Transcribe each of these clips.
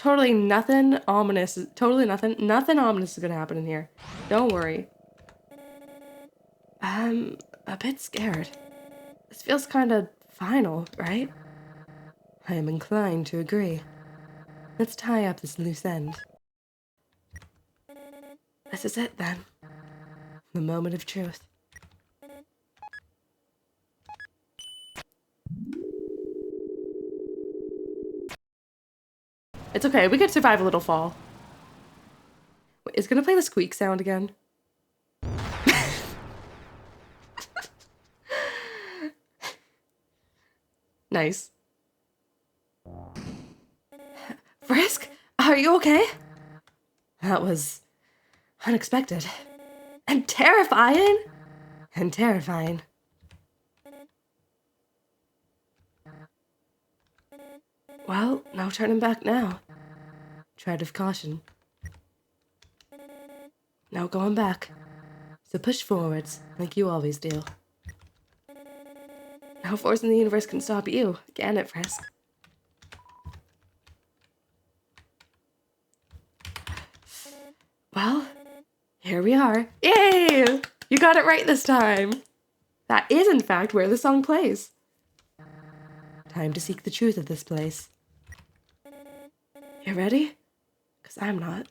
totally nothing ominous. Totally nothing ominous is gonna happen in here. Don't worry. I'm a bit scared. This feels kind of final, right? I am inclined to agree. Let's tie up this loose end. This is it then. The moment of truth. It's okay, we could survive a little fall. Wait, is it gonna play the squeak sound again? Nice. Frisk? Are you okay? That was unexpected. And terrifying! And terrifying. Well, no turning back now. Tread with caution. No going back. So push forwards, like you always do. No force in the universe can stop you, can it, Frisk? Well, here we are. Yay! You got it right this time. That is, in fact, where the song plays. Time to seek the truth of this place. You ready? 'Cause I'm not.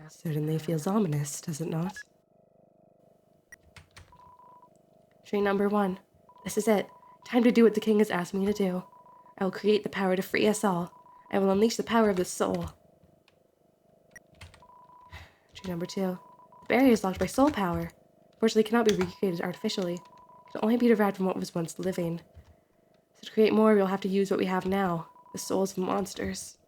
Certainly feels ominous, does it not? Tree number 1. This is it. Time to do what the king has asked me to do. I will create the power to free us all. I will unleash the power of the soul. Tree number 2. The barrier is locked by soul power. Fortunately, it cannot be recreated artificially. It can only be derived from what was once living. So to create more, we'll have to use what we have now. The souls of monsters.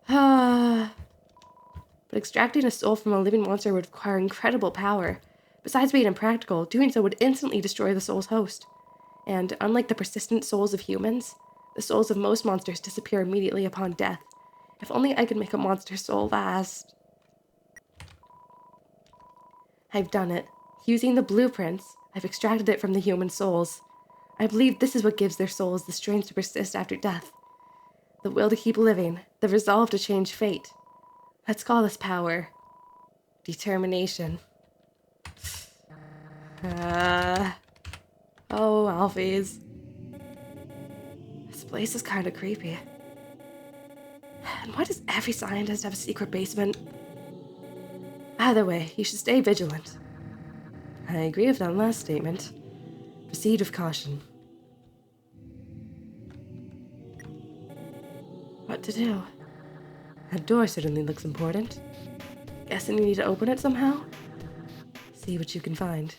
But extracting a soul from a living monster would require incredible power. Besides being impractical, doing so would instantly destroy the soul's host. And unlike the persistent souls of humans, the souls of most monsters disappear immediately upon death. If only I could make a monster soul last. I've done it. Using the blueprints, I've extracted it from the human souls. I believe this is what gives their souls the strength to persist after death. The will to keep living, the resolve to change fate. Let's call this power determination. Oh, Alphys. This place is kind of creepy. And why does every scientist have a secret basement? Either way, you should stay vigilant. I agree with that last statement. Proceed with caution. What to do? That door certainly looks important. Guessing you need to open it somehow? See what you can find.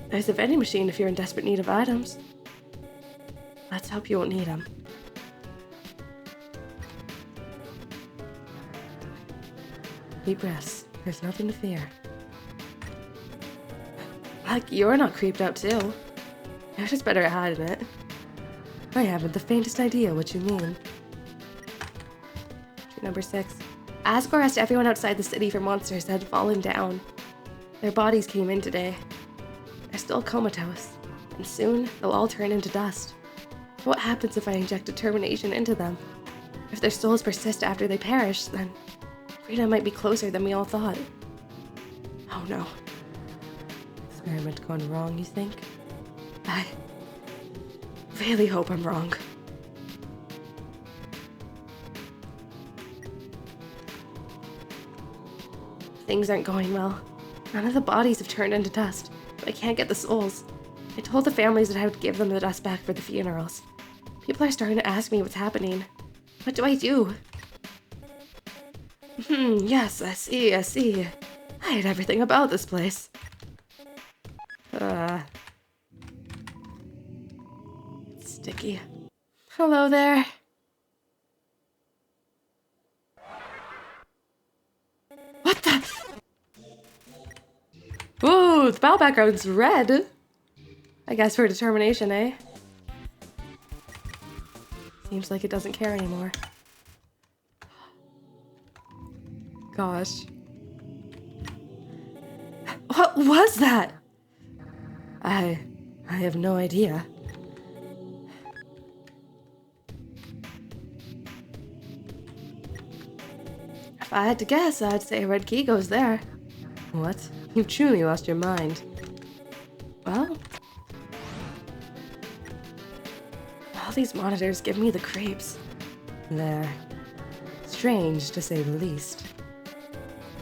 There's a vending machine if you're in desperate need of items. Let's hope you won't need them. Deep breaths. There's nothing to fear. Like you're not creeped out too. You're just better at hiding it. I haven't the faintest idea what you mean. Number 6. Asgore asked everyone outside the city for monsters that had fallen down. Their bodies came in today. They're still comatose, and soon they'll all turn into dust. What happens if I inject determination into them? If their souls persist after they perish, then freedom might be closer than we all thought. Oh no. Experiment gone wrong, you think? I really hope I'm wrong. Things aren't going well. None of the bodies have turned into dust, but I can't get the souls. I told the families that I would give them the dust back for the funerals. People are starting to ask me what's happening. What do I do? Yes, I see. I hate everything about this place. It's sticky. Hello there. What the? Ooh, the battle background's red. I guess for determination, eh? Seems like it doesn't care anymore. Gosh. What was that? I have no idea. If I had to guess, I'd say a red key goes there. What? You've truly lost your mind. Well, all these monitors give me the creeps. They're strange, to say the least.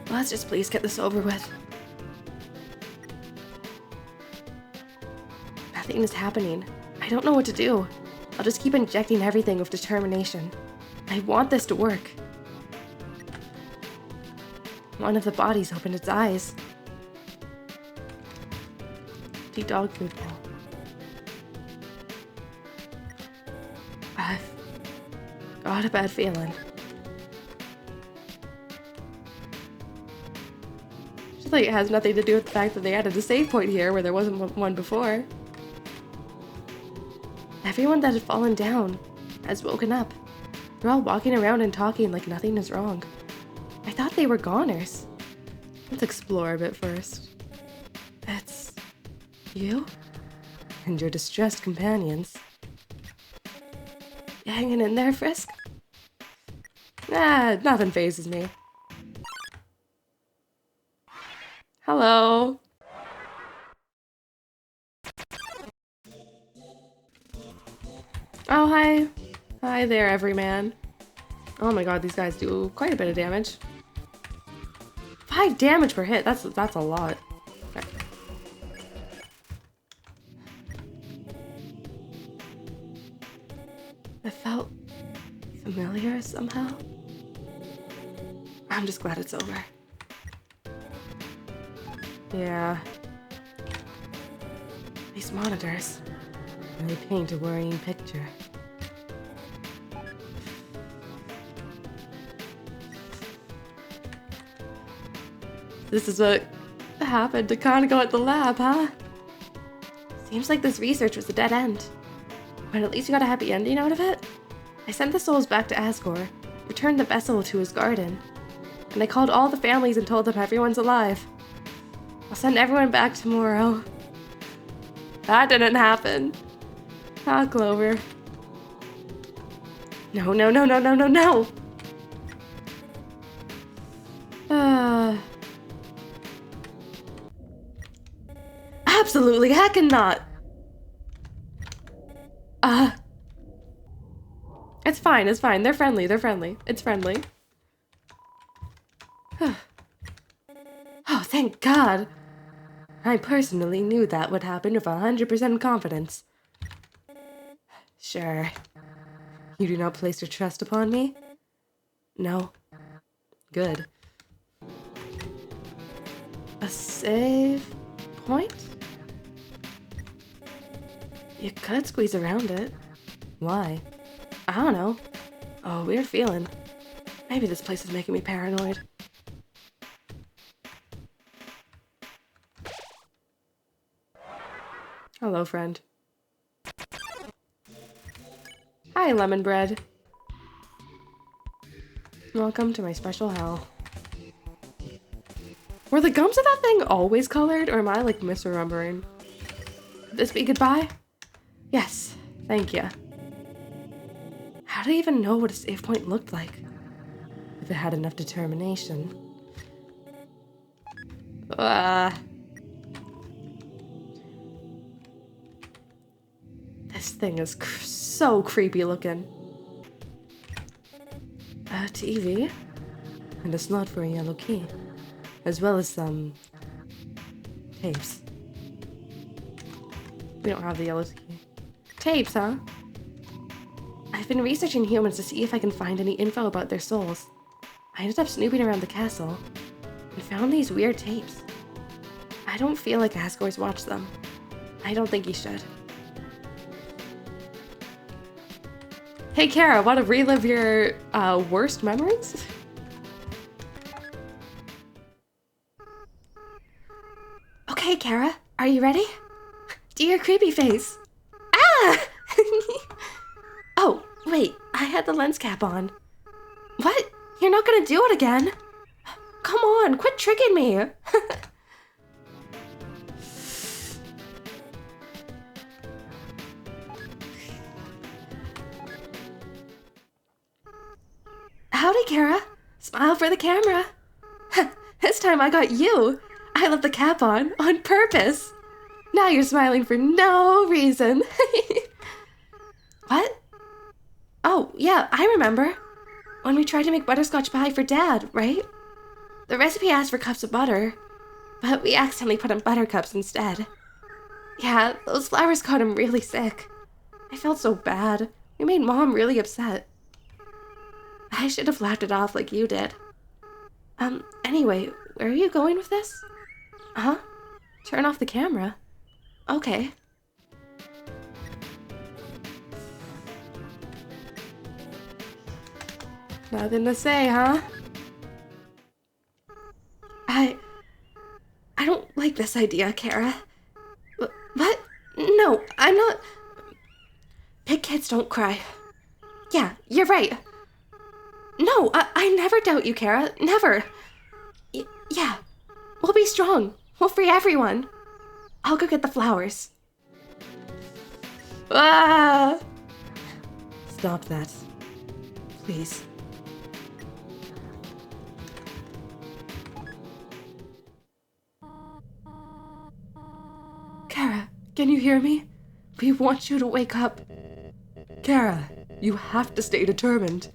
Let's just please get this over with. Nothing is happening. I don't know what to do. I'll just keep injecting everything with determination. I want this to work. One of the bodies opened its eyes. The dog food bowl. I've got a bad feeling. Just like it has nothing to do with the fact that they added a save point here where there wasn't one before. Everyone that had fallen down has woken up. They're all walking around and talking like nothing is wrong. I thought they were goners. Let's explore a bit first. It's you? And your distressed companions. You hanging in there, Frisk? Nah, nothing phases me. Hello. Oh, hi. Hi there, everyman. Oh my god, these guys do quite a bit of damage. 5 damage per hit, that's a lot. Okay. It felt familiar somehow. I'm just glad it's over. Yeah. These monitors, they paint a worrying picture. This is what happened to Kaneko at the lab, huh? Seems like this research was a dead end. But at least you got a happy ending out of it? I sent the souls back to Asgore, returned the vessel to his garden, and I called all the families and told them everyone's alive. I'll send everyone back tomorrow. That didn't happen. Ah, Clover. No, no, no, no, no, no, no! Absolutely heckin' not! It's fine, it's fine. They're friendly, they're friendly. It's friendly. Oh, thank God! I personally knew that would happen with 100% confidence. Sure. You do not place your trust upon me? No. Good. A save point? You could squeeze around it. Why? I don't know. Oh, weird feeling. Maybe this place is making me paranoid. Hello, friend. Hi, lemon bread. Welcome to my special hell. Were the gums of that thing always colored, or am I, like, misremembering? Could this be goodbye? Yes, thank you. How do I even know what a save point looked like? If it had enough determination. This thing is so creepy looking. A TV, and a slot for a yellow key, as well as some tapes. We don't have the yellow key. Tapes, huh? I've been researching humans to see if I can find any info about their souls. I ended up snooping around the castle and found these weird tapes. I don't feel like Asgore's watched them. I don't think he should. Hey Kara, want to relive your worst memories? Okay, Kara, are you ready? Do your creepy face. Ah! Oh, wait, I had the lens cap on. What? You're not gonna do it again? Come on, quit tricking me. howdy, Kara. Smile for the camera. This time I got you. I left the cap on purpose. Now you're smiling for no reason. What? Oh, yeah, I remember. When we tried to make butterscotch pie for Dad, right? The recipe asked for cups of butter, but we accidentally put in buttercups instead. Yeah, those flowers got him really sick. I felt so bad. We made Mom really upset. I should have laughed it off like you did. Anyway, where are you going with this? Huh? Turn off the camera. Okay. Nothing to say, huh? I don't like this idea, Kara. What? No, I'm not... Big kids don't cry. Yeah, you're right. No, I never doubt you, Kara. Never. Yeah. We'll be strong. We'll free everyone. I'll go get the flowers. Ah! Stop that. Please. Kara, can you hear me? We want you to wake up. Kara, you have to stay determined.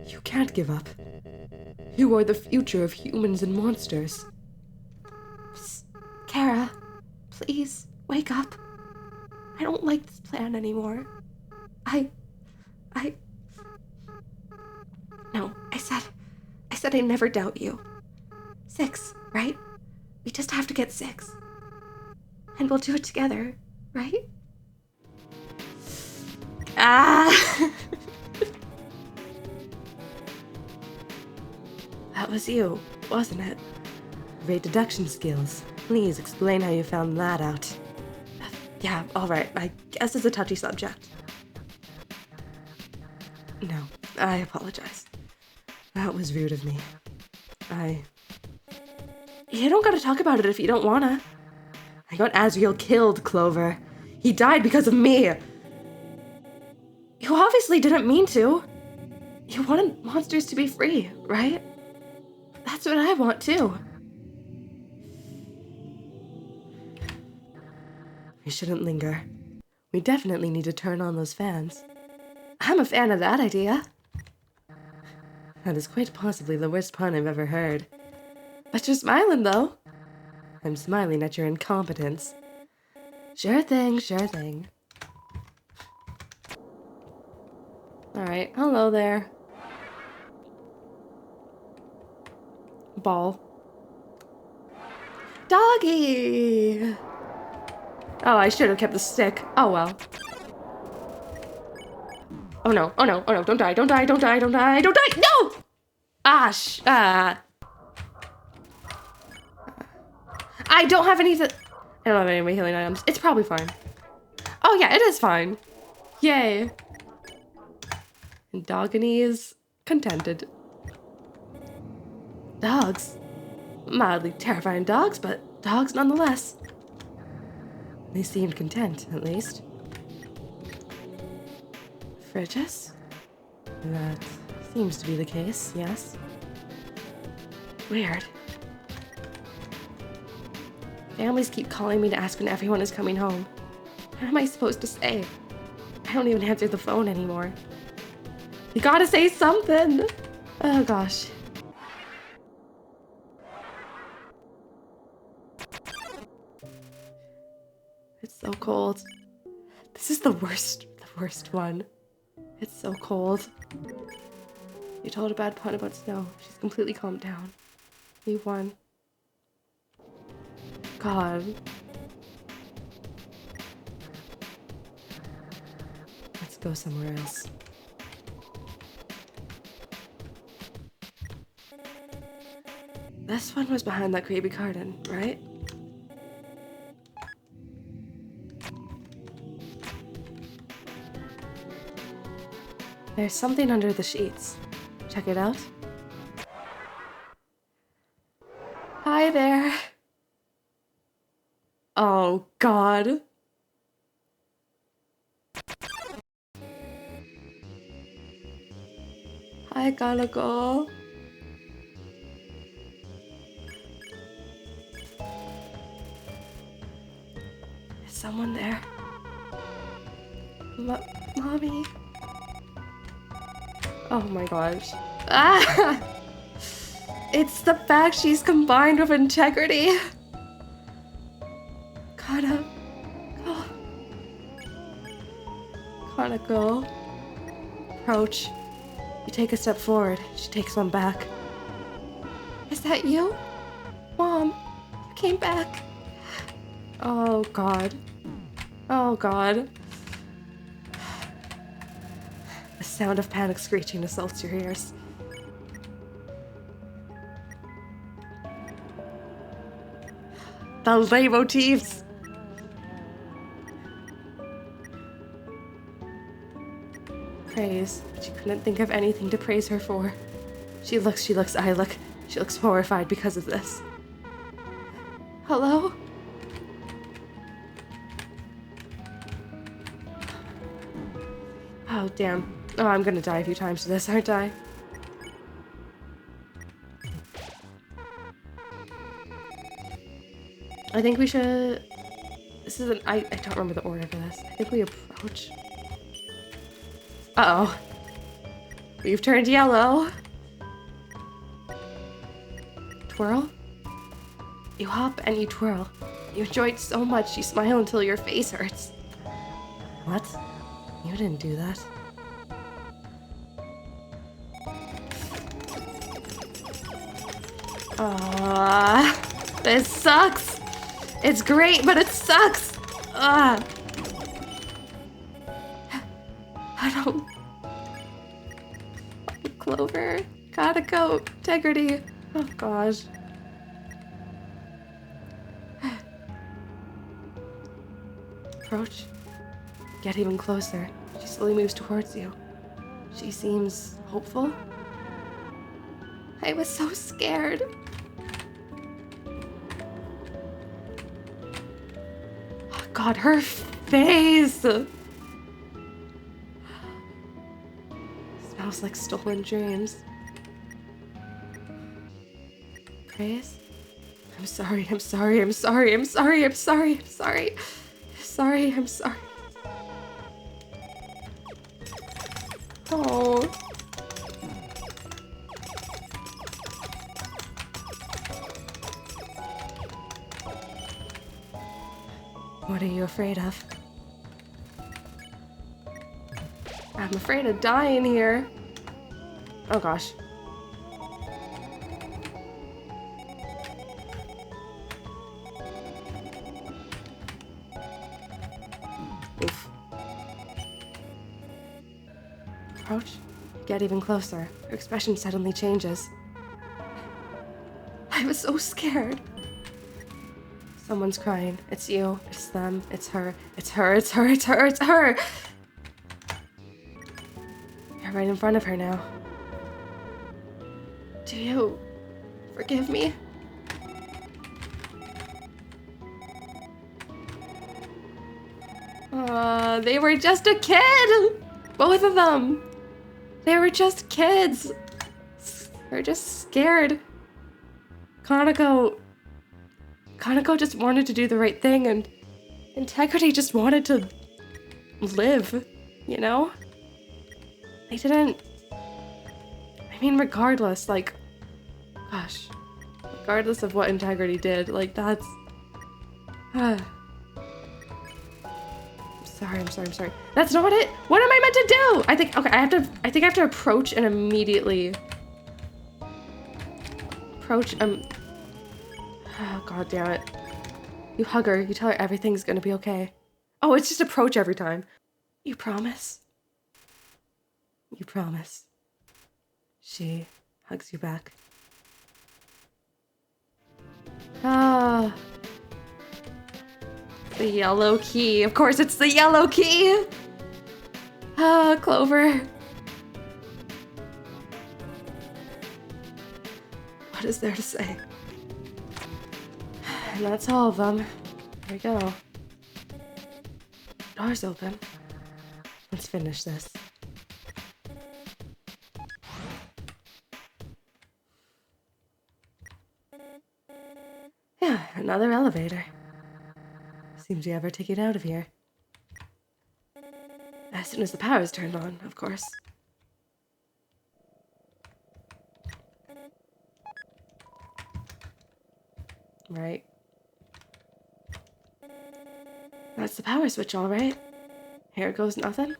You can't give up. You are the future of humans and monsters. Psst, Kara, please, wake up. I don't like this plan anymore. No, I said I never doubt you. 6, right? We just have to get 6. And we'll do it together, right? Ah! That was you, wasn't it? Great deduction skills. Please explain how you found that out. Yeah, alright, I guess it's a touchy subject. No, I apologize. That was rude of me. You don't gotta talk about it if you don't wanna. I got Azrael killed, Clover. He died because of me. You obviously didn't mean to. You wanted monsters to be free, right? That's what I want too. We shouldn't linger. We definitely need to turn on those fans. I'm a fan of that idea. That is quite possibly the worst pun I've ever heard. But you're smiling, though. I'm smiling at your incompetence. Sure thing, sure thing. Alright, hello there. Ball. Doggy! Oh, I should have kept the stick. Oh well. Oh no, oh no, oh no, don't die, don't die, don't die, don't die, don't die! No! I don't have any I don't have any healing items. It's probably fine. Oh yeah, it is fine. Yay. And Dogany is contented. Dogs? Mildly terrifying dogs, but dogs nonetheless. They seemed content, at least. Fridges? That seems to be the case, yes. Weird. Families keep calling me to ask when everyone is coming home. What am I supposed to say? I don't even answer the phone anymore. You gotta say something! Oh gosh. It's so cold. This is the worst one. It's so cold. You told a bad pun about snow. She's completely calmed down. We won. God. Let's go somewhere else. This one was behind that creepy garden, right? There's something under the sheets. Check it out. Hi there. Oh, God. I gotta go. Is someone there? Mommy? Oh my gosh. Ah! It's the fact she's combined with integrity. Gotta go. Gotta go. Approach. You take a step forward. She takes one back. Is that you? Mom, you came back. Oh god. Oh god. The sound of panic screeching assaults your ears. The leitmotifs! Praise, but you couldn't think of anything to praise her for. She looks, I look. She looks horrified because of this. Hello? Oh, damn. Oh, I'm gonna die a few times to this, aren't I? I think we should... This is an... I don't remember the order for this. I think we approach... Uh-oh. We've turned yellow. Twirl? You hop and you twirl. You enjoy it so much you smile until your face hurts. What? You didn't do that. This sucks. It's great, but it sucks. I don't... Clover. Gotta go. Integrity. Oh, gosh. Approach. Get even closer. She slowly moves towards you. She seems hopeful. I was so scared. Oh, God, her face! Smells like stolen dreams. Praise? I'm sorry, I'm sorry, I'm sorry, I'm sorry, I'm sorry, I'm sorry. Sorry, I'm sorry. Oh. What are you afraid of? I'm afraid of dying here. Oh gosh. Oof. Approach. Get even closer. Her expression suddenly changes. I was so scared. Someone's crying. It's you. It's them. It's her. It's her. It's her. It's her. It's her. You're right in front of her now. Do you forgive me? They were just a kid! Both of them! They were just kids! They're just scared. Kanako just wanted to do the right thing, and Integrity just wanted to live, you know? They didn't... I mean, regardless, like... Gosh. Regardless of what Integrity did, like, that's... I'm sorry. That's not it! What am I meant to do? I think I have to approach and immediately... Approach, oh, god damn it. You hug her, you tell her everything's gonna be okay. Oh, it's just approach every time. You promise? You promise. She hugs you back. Ah. The yellow key. Of course it's the yellow key! Ah, Clover. What is there to say? And that's all of them. There we go. Door's open. Let's finish this. Another elevator. Seems you ever take it out of here. As soon as the power is turned on, of course. Right. That's the power switch, all right. Here goes nothing.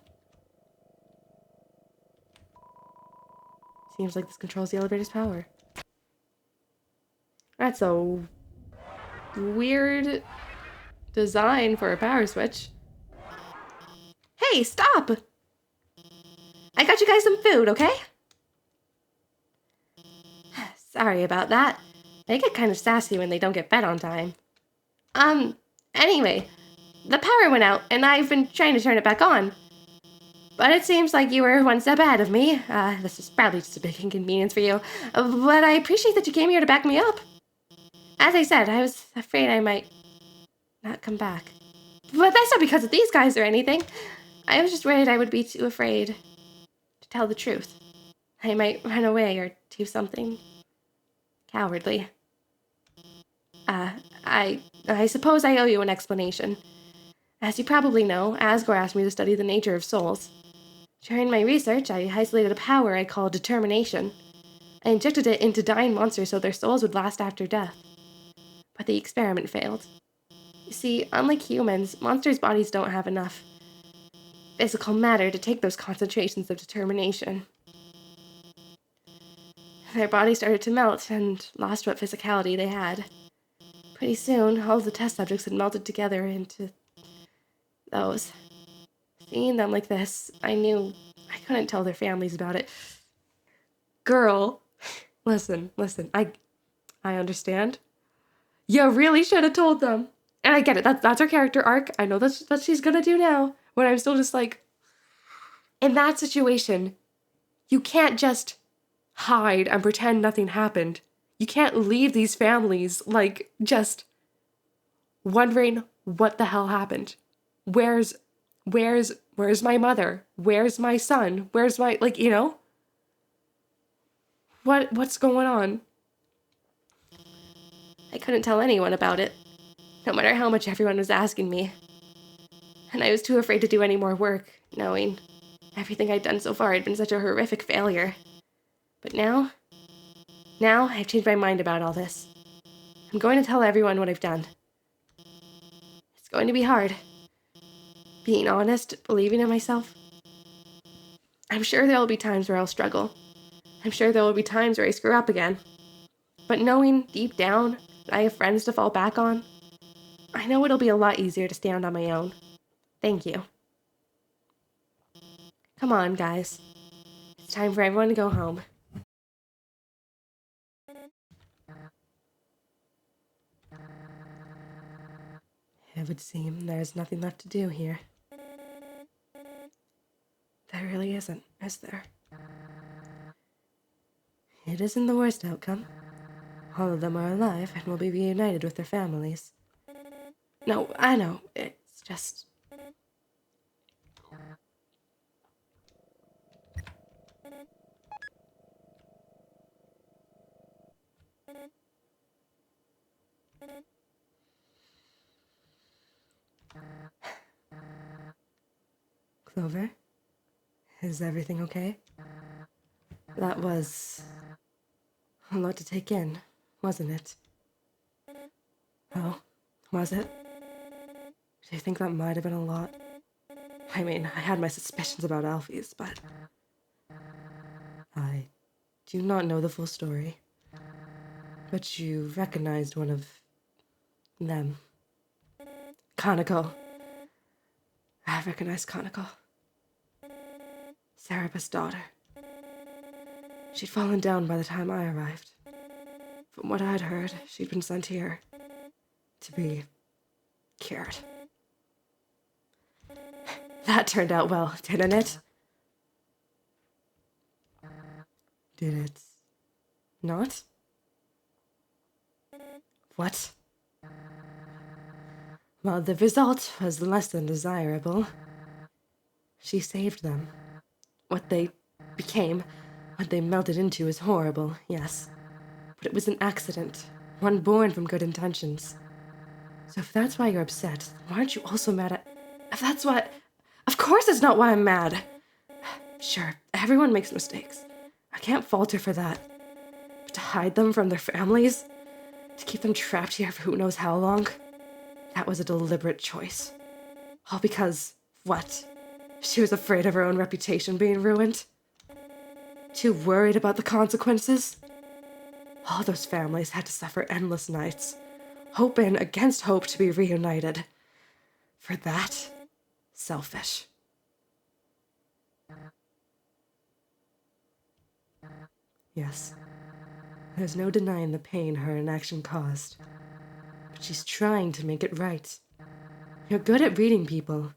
Seems like this controls the elevator's power. That's a weird design for a power switch. Hey, stop! I got you guys some food, okay? Sorry about that. They get kind of sassy when they don't get fed on time. Anyway, the power went out, and I've been trying to turn it back on. But it seems like you were one step ahead of me. This is probably just a big inconvenience for you. But I appreciate that you came here to back me up. As I said, I was afraid I might not come back. But that's not because of these guys or anything. I was just worried I would be too afraid to tell the truth. I might run away or do something cowardly. I suppose I owe you an explanation. As you probably know, Asgore asked me to study the nature of souls. During my research, I isolated a power I call determination. I injected it into dying monsters so their souls would last after death. But the experiment failed. You see, unlike humans, monsters' bodies don't have enough physical matter to take those concentrations of determination. Their bodies started to melt and lost what physicality they had. Pretty soon, all of the test subjects had melted together into those. Seeing them like this, I knew I couldn't tell their families about it. Girl, listen, I understand. You really should have told them. And I get it, that's her character arc. I know that's what she's gonna do now. When I'm still just like, in that situation, you can't just hide and pretend nothing happened. You can't leave these families, like, just wondering what the hell happened. Where's my mother? Where's my son? Where's my, like, you know? What's going on? I couldn't tell anyone about it, no matter how much everyone was asking me. And I was too afraid to do any more work, knowing everything I'd done so far had been such a horrific failure. But now I've changed my mind about all this. I'm going to tell everyone what I've done. It's going to be hard. Being honest, believing in myself. I'm sure there will be times where I'll struggle. I'm sure there will be times where I screw up again. But knowing deep down that I have friends to fall back on, I know it'll be a lot easier to stand on my own. Thank you. Come on, guys. It's time for everyone to go home. It would seem there's nothing left to do here. There really isn't, is there? It isn't the worst outcome. All of them are alive and will be reunited with their families. No, I know. It's just... Clover? Is everything okay? That was a lot to take in, wasn't it? Oh, was it? Do you think that might have been a lot? I mean, I had my suspicions about Alfie's, but... I do not know the full story. But you recognized one of them. Kanako. I recognize Kanako. Cerebus' daughter. She'd fallen down by the time I arrived. From what I'd heard, she'd been sent here to be cured. That turned out well, didn't it? Did it not? What? Well, the result was less than desirable. She saved them. What they became, what they melted into is horrible, yes. But it was an accident, one born from good intentions. So if that's why you're upset, why aren't you also mad at... If that's what... Of course it's not why I'm mad! Sure, everyone makes mistakes. I can't fault her for that. But to hide them from their families? To keep them trapped here for who knows how long? That was a deliberate choice. All because, what? She was afraid of her own reputation being ruined? Too worried about the consequences? All those families had to suffer endless nights, hoping against hope to be reunited. For that, selfish. Yes, there's no denying the pain her inaction caused. But she's trying to make it right. You're good at reading people.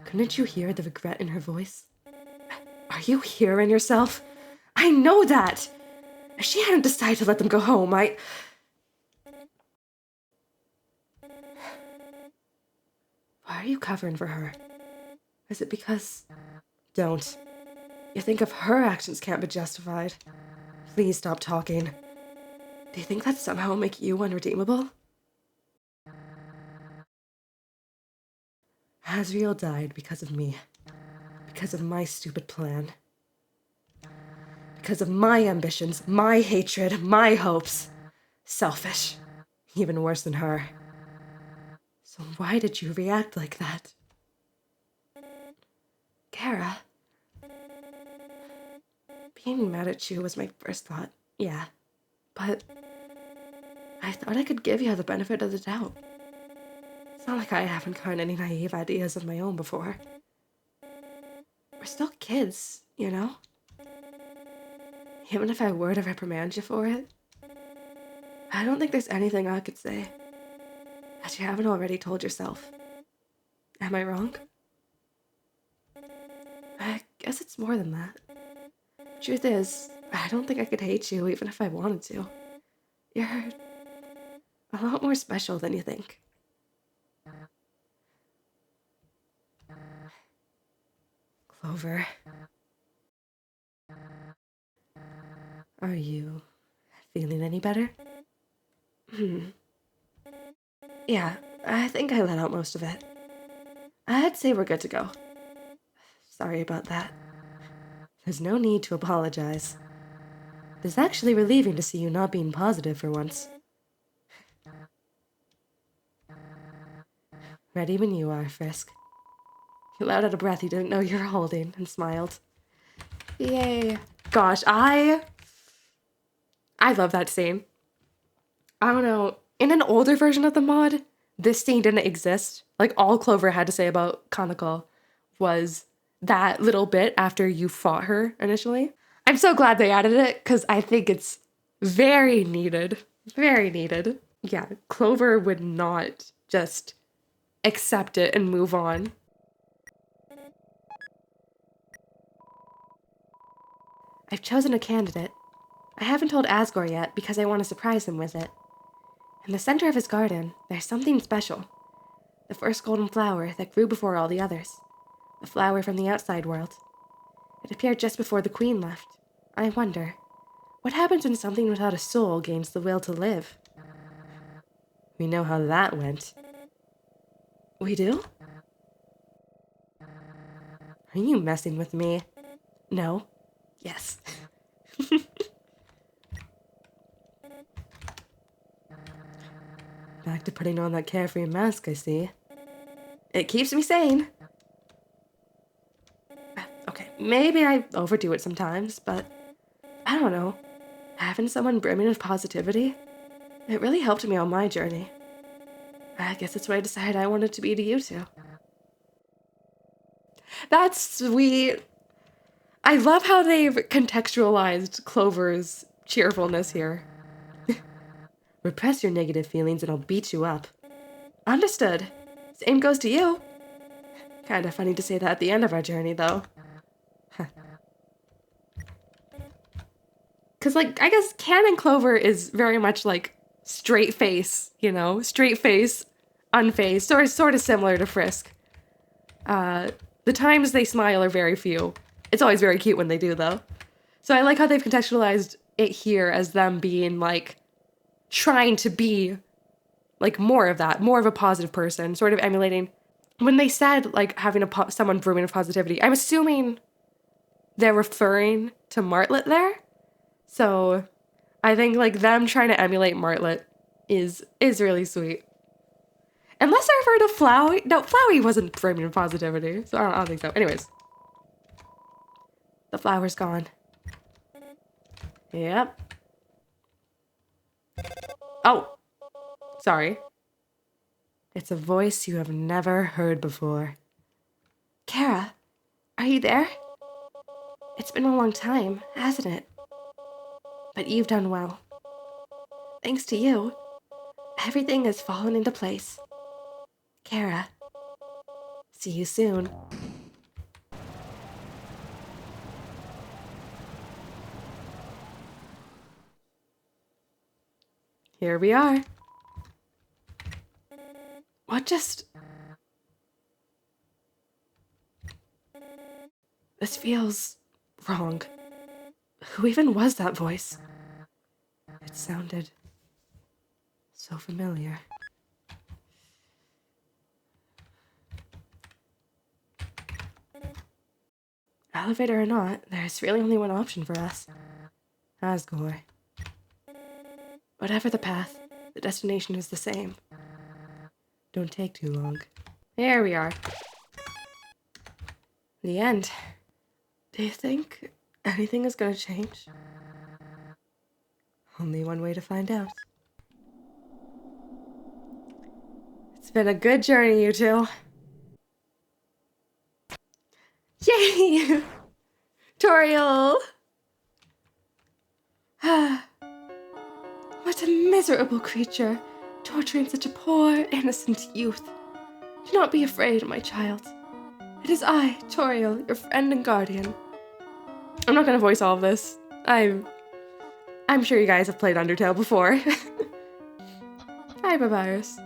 Couldn't you hear the regret in her voice? Are you hearing yourself? I know that! If she hadn't decided to let them go home, Why are you covering for her? Is it because... Don't. You think if her actions can't be justified. Please stop talking. Do you think that somehow will make you unredeemable? Asriel died because of me. Because of my stupid plan. Because of my ambitions, my hatred, my hopes. Selfish. Even worse than her. So why did you react like that? Kara. Being mad at you was my first thought, yeah. But I thought I could give you the benefit of the doubt. It's not like I haven't gotten any naive ideas of my own before. We're still kids, you know? Even if I were to reprimand you for it, I don't think there's anything I could say that you haven't already told yourself. Am I wrong? I guess it's more than that. Truth is, I don't think I could hate you even if I wanted to. You're a lot more special than you think. Clover. Are you feeling any better? Yeah, I think I let out most of it. I'd say we're good to go. Sorry about that. There's no need to apologize. It's actually relieving to see you not being positive for once. Ready when you are, Frisk. He let out a breath he didn't know you were holding and smiled. Yay. Gosh, I love that scene. I don't know. In an older version of the mod, this scene didn't exist. Like, all Clover had to say about Kanako was that little bit after you fought her initially. I'm so glad they added it, because I think it's very needed. Very needed. Yeah, Clover would not just accept it and move on. I've chosen a candidate. I haven't told Asgore yet because I want to surprise him with it. In the center of his garden, there's something special. The first golden flower that grew before all the others. The flower from the outside world. It appeared just before the queen left. I wonder, what happens when something without a soul gains the will to live? We know how that went. We do? Are you messing with me? No. Yes. Back to putting on that carefree mask, I see. It keeps me sane. Okay, maybe I overdo it sometimes, but I don't know. Having someone brimming with positivity, it really helped me on my journey. I guess that's what I decided I wanted to be to you two. That's sweet. I love how they've contextualized Clover's cheerfulness here. Repress your negative feelings and I'll beat you up. Understood. Same goes to you. Kinda funny to say that at the end of our journey, though. Because, like, I guess Canon Clover is very much like straight face, you know? Straight face, unfazed, or sort of similar to Frisk. The times they smile are very few. It's always very cute when they do, though. So I like how they've contextualized it here as them being, like, trying to be like more of that, more of a positive person, sort of emulating. When they said like having someone brimming with positivity, I'm assuming they're referring to Martlet there. So I think like them trying to emulate Martlet is really sweet. Unless I refer to Flowey. No, Flowey wasn't brimming with positivity, so I don't think so. Anyways, the flower's gone. Yep. Oh, sorry. It's a voice you have never heard before. Kara, are you there? It's been a long time, hasn't it? But you've done well. Thanks to you, everything has fallen into place. Kara, see you soon. Here we are. What just... This feels wrong. Who even was that voice? It sounded so familiar. Elevator or not, there's really only one option for us. Asgore. Whatever the path, the destination is the same. Don't take too long. Here we are. The end. Do you think anything is gonna change? Only one way to find out. It's been a good journey, you two. Yay! Toriel! What a miserable creature, torturing such a poor, innocent youth. Do not be afraid, my child. It is I, Toriel, your friend and guardian. I'm not gonna voice all of this. I'm sure you guys have played Undertale before. Hi, Papyrus.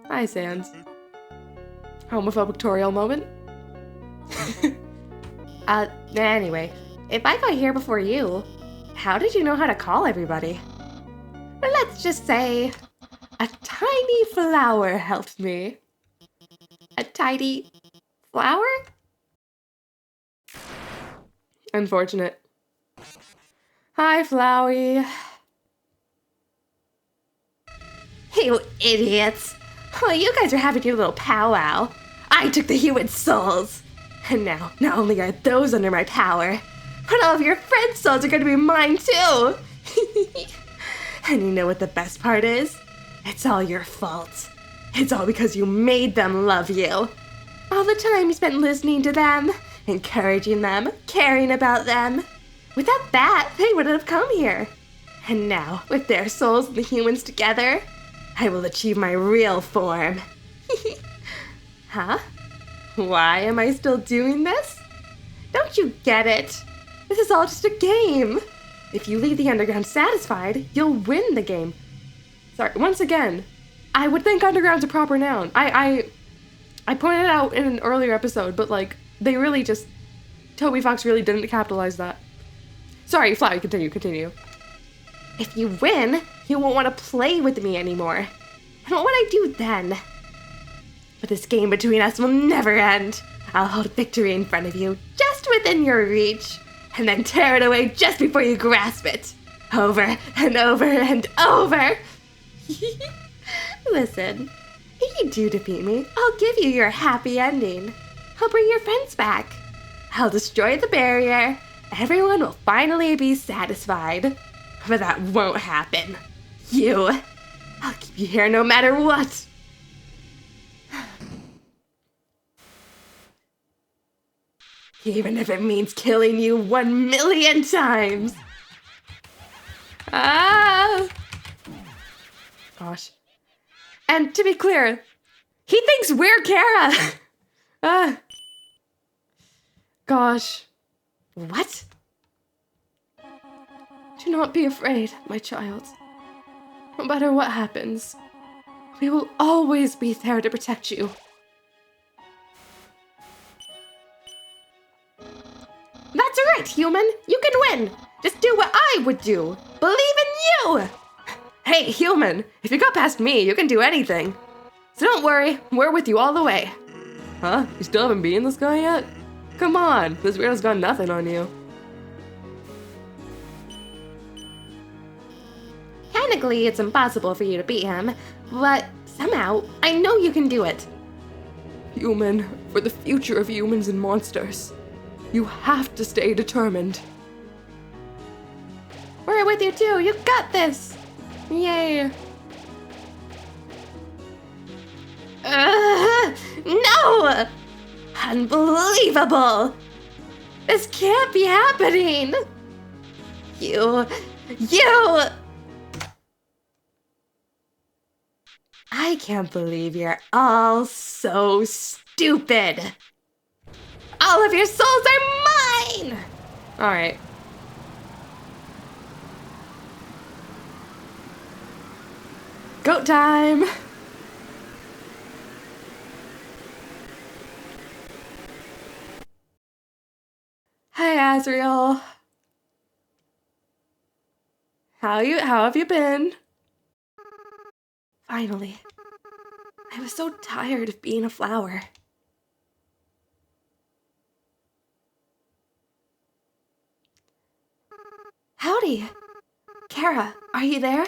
Hi, Sans. Homophobic Toriel moment. Anyway, if I got here before you, how did you know how to call everybody? Let's just say, a tiny flower helped me. A tiny flower? Unfortunate. Hi, Flowey. Hey, you idiots. Oh, you guys are having your little powwow. I took the human souls. And now, not only are those under my power, but all of your friends' souls are going to be mine too. And you know what the best part is? It's all your fault. It's all because you made them love you. All the time you spent listening to them, encouraging them, caring about them. Without that, they wouldn't have come here. And now, with their souls and the humans together, I will achieve my real form. Huh? Why am I still doing this? Don't you get it? This is all just a game. If you leave the underground satisfied, you'll win the game. Sorry, once again, I would think underground's a proper noun. I pointed it out in an earlier episode, but like, they really just, Toby Fox really didn't capitalize that. Sorry, Flowey, continue. If you win, you won't want to play with me anymore. And what would I do then? But this game between us will never end. I'll hold victory in front of you, just within your reach, and then tear it away just before you grasp it. Over and over and over. Listen, if you do defeat me, I'll give you your happy ending. I'll bring your friends back. I'll destroy the barrier. Everyone will finally be satisfied. But that won't happen. I'll keep you here no matter what. Even if it means killing you 1,000,000 times. Ah! Gosh. And to be clear, he thinks we're Kara. Gosh. What? Do not be afraid, my child. No matter what happens, we will always be there to protect you. That's right, human! You can win! Just do what I would do! Believe in you! Hey, human! If you got past me, you can do anything. So don't worry, we're with you all the way. Huh? You still haven't beaten this guy yet? Come on, this weirdo's got nothing on you. Technically, it's impossible for you to beat him, but somehow, I know you can do it. Human, for the future of humans and monsters, you have to stay determined. We're with you too, you got this! Yay! No! Unbelievable! This can't be happening! You... I can't believe you're all so stupid! All of your souls are mine! Alright. Goat time! Hi, Azriel. How have you been? Finally. I was so tired of being a flower. Howdy. Kara, are you there?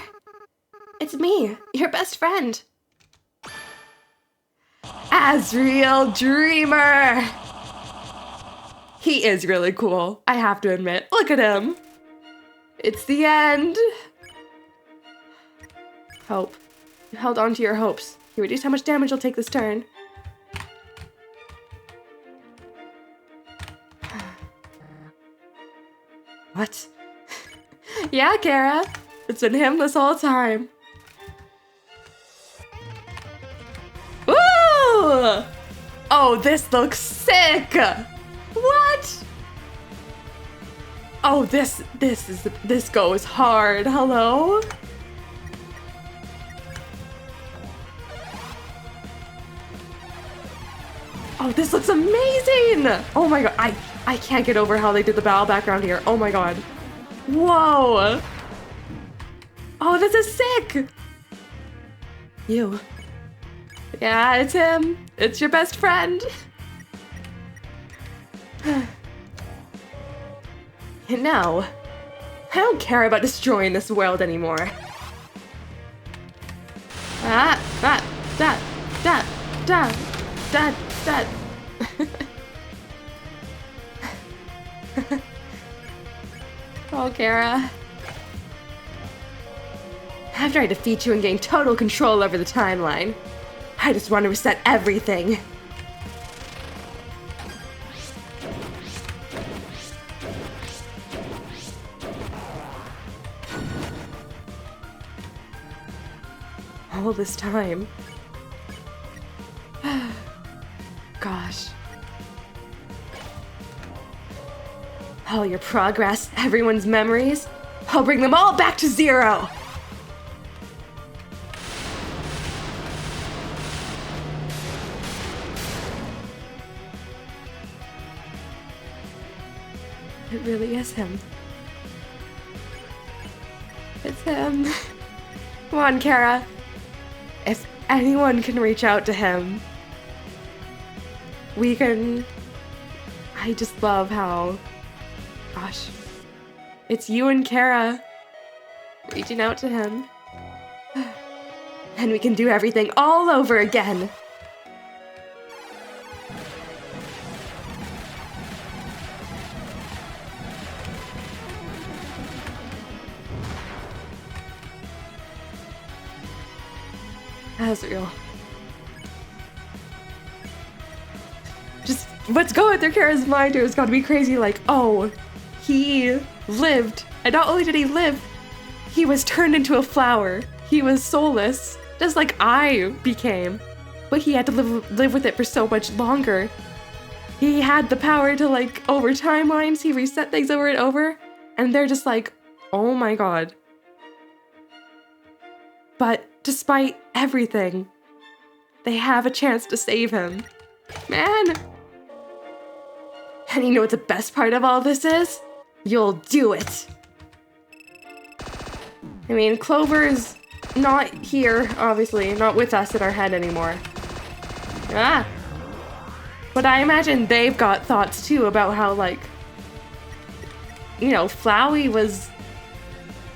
It's me, your best friend. Azriel Dreamer! He is really cool, I have to admit. Look at him. It's the end. Hope. You held on to your hopes. You reduced how much damage you'll take this turn. What? Yeah, Kara. It's been him this whole time. Woo! Oh, this looks sick! What? Oh, this goes hard. Hello? Oh, this looks amazing! Oh my god, I can't get over how they did the battle background here. Oh my god. Whoa! Oh, this is sick! You. Yeah, it's him. It's your best friend. You know, I don't care about destroying this world anymore. Oh, Kara. After I defeat you and gain total control over the timeline, I just want to reset everything. All this time. Gosh. All your progress, everyone's memories, I'll bring them all back to zero! It really is him. It's him. Come on, Kara. If anyone can reach out to him, we can... I just love how... Gosh. It's you and Kara reaching out to him. And we can do everything all over again. Azriel. Just what's going through Kara's mind here has got to be crazy, like, oh, he lived, and not only did he live, he was turned into a flower. He was soulless, just like I became, but he had to live with it for so much longer. He had the power to, like, over timelines, he reset things over and over, and they're just like, oh my god. But despite everything, they have a chance to save him. Man! And you know what the best part of all this is? You'll do it! I mean, Clover's not here, obviously. Not with us in our head anymore. Ah! But I imagine they've got thoughts too about how, like, you know, Flowey was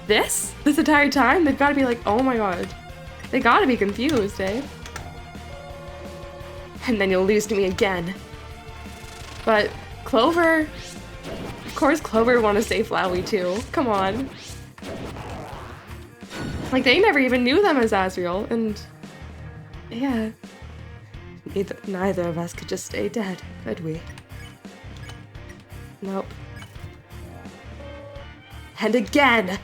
this entire time? They've got to be like, oh my god. They gotta be confused, eh? And then you'll lose to me again. But Clover... Of course Clover would want to save Flowey too. Come on. Like, they never even knew them as Asriel, and... yeah. Neither of us could just stay dead, could we? Nope. And again!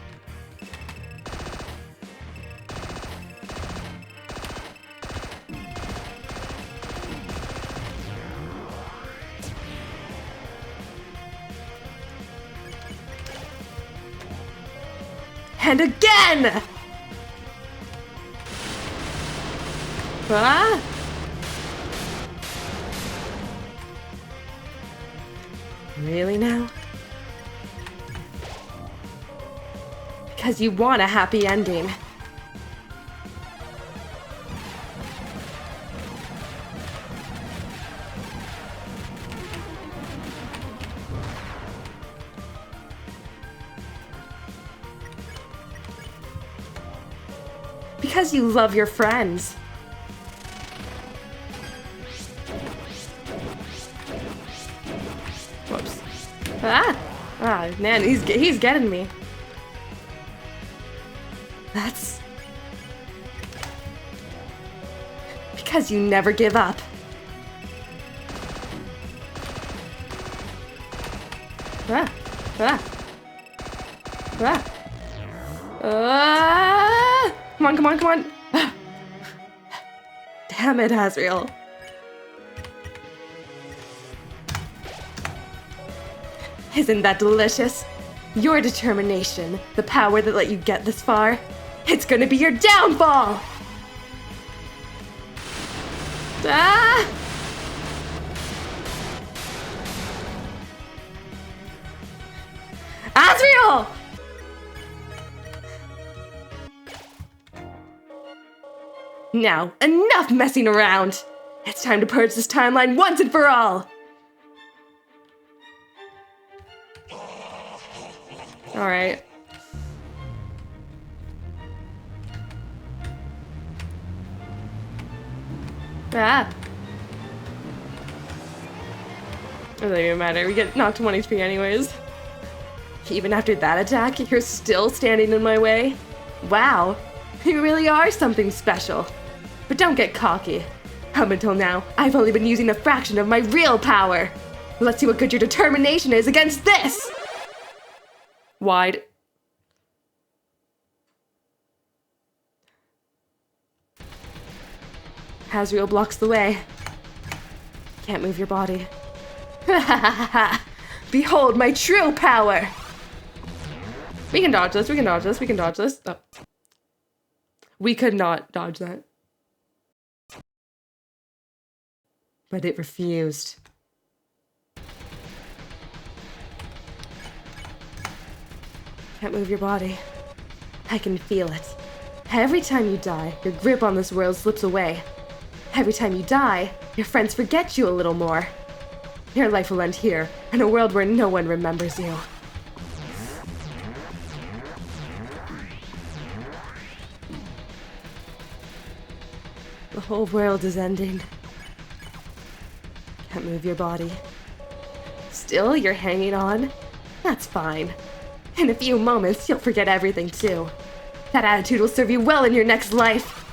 And again! Ah! Really now? Because you want a happy ending. Because you love your friends. Whoops. Ah! Ah, man, he's getting me. That's... because you never give up. Ah! Ah! Ah! Come on, come on, come on! Ah. Damn it, Asriel. Isn't that delicious? Your determination, the power that let you get this far, it's gonna be your downfall! Ah! Asriel! Now, enough messing around! It's time to purge this timeline once and for all! Alright. Ah! It doesn't even matter, we get knocked 1 HP anyways. Even after that attack, you're still standing in my way? Wow, you really are something special. But don't get cocky. Up until now, I've only been using a fraction of my real power. Let's see what good your determination is against this! Wide. Asriel blocks the way. Can't move your body. Ha ha ha ha! Behold my true power! We can dodge this, we can dodge this, we can dodge this. Oh. We could not dodge that. But it refused. Can't move your body. I can feel it. Every time you die, your grip on this world slips away. Every time you die, your friends forget you a little more. Your life will end here, in a world where no one remembers you. The whole world is ending. Can't move your body. Still, you're hanging on? That's fine. In a few moments, you'll forget everything too. That attitude will serve you well in your next life.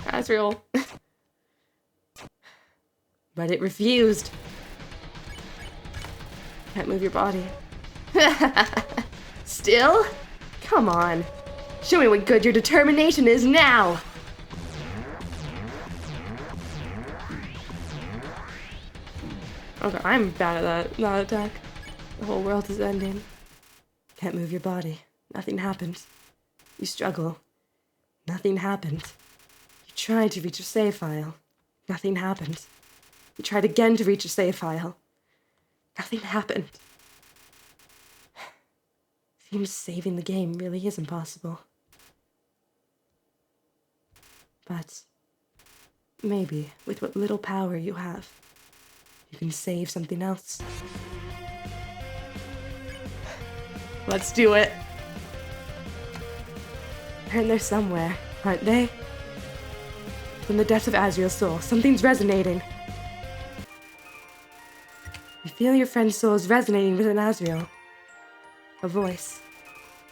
Asriel. But it refused. Can't move your body. Still? Come on. Show me what good your determination is now! Okay, I'm bad at that attack. The whole world is ending. Can't move your body. Nothing happened. You struggle. Nothing happened. You tried to reach your save file. Nothing happened. You tried again to reach your save file. Nothing happened. Seems saving the game really is impossible. But maybe, with what little power you have, you can save something else. Let's do it! They're in there somewhere, aren't they? From the depths of Azriel's soul, something's resonating. You feel your friend's soul is resonating within Azriel. A voice.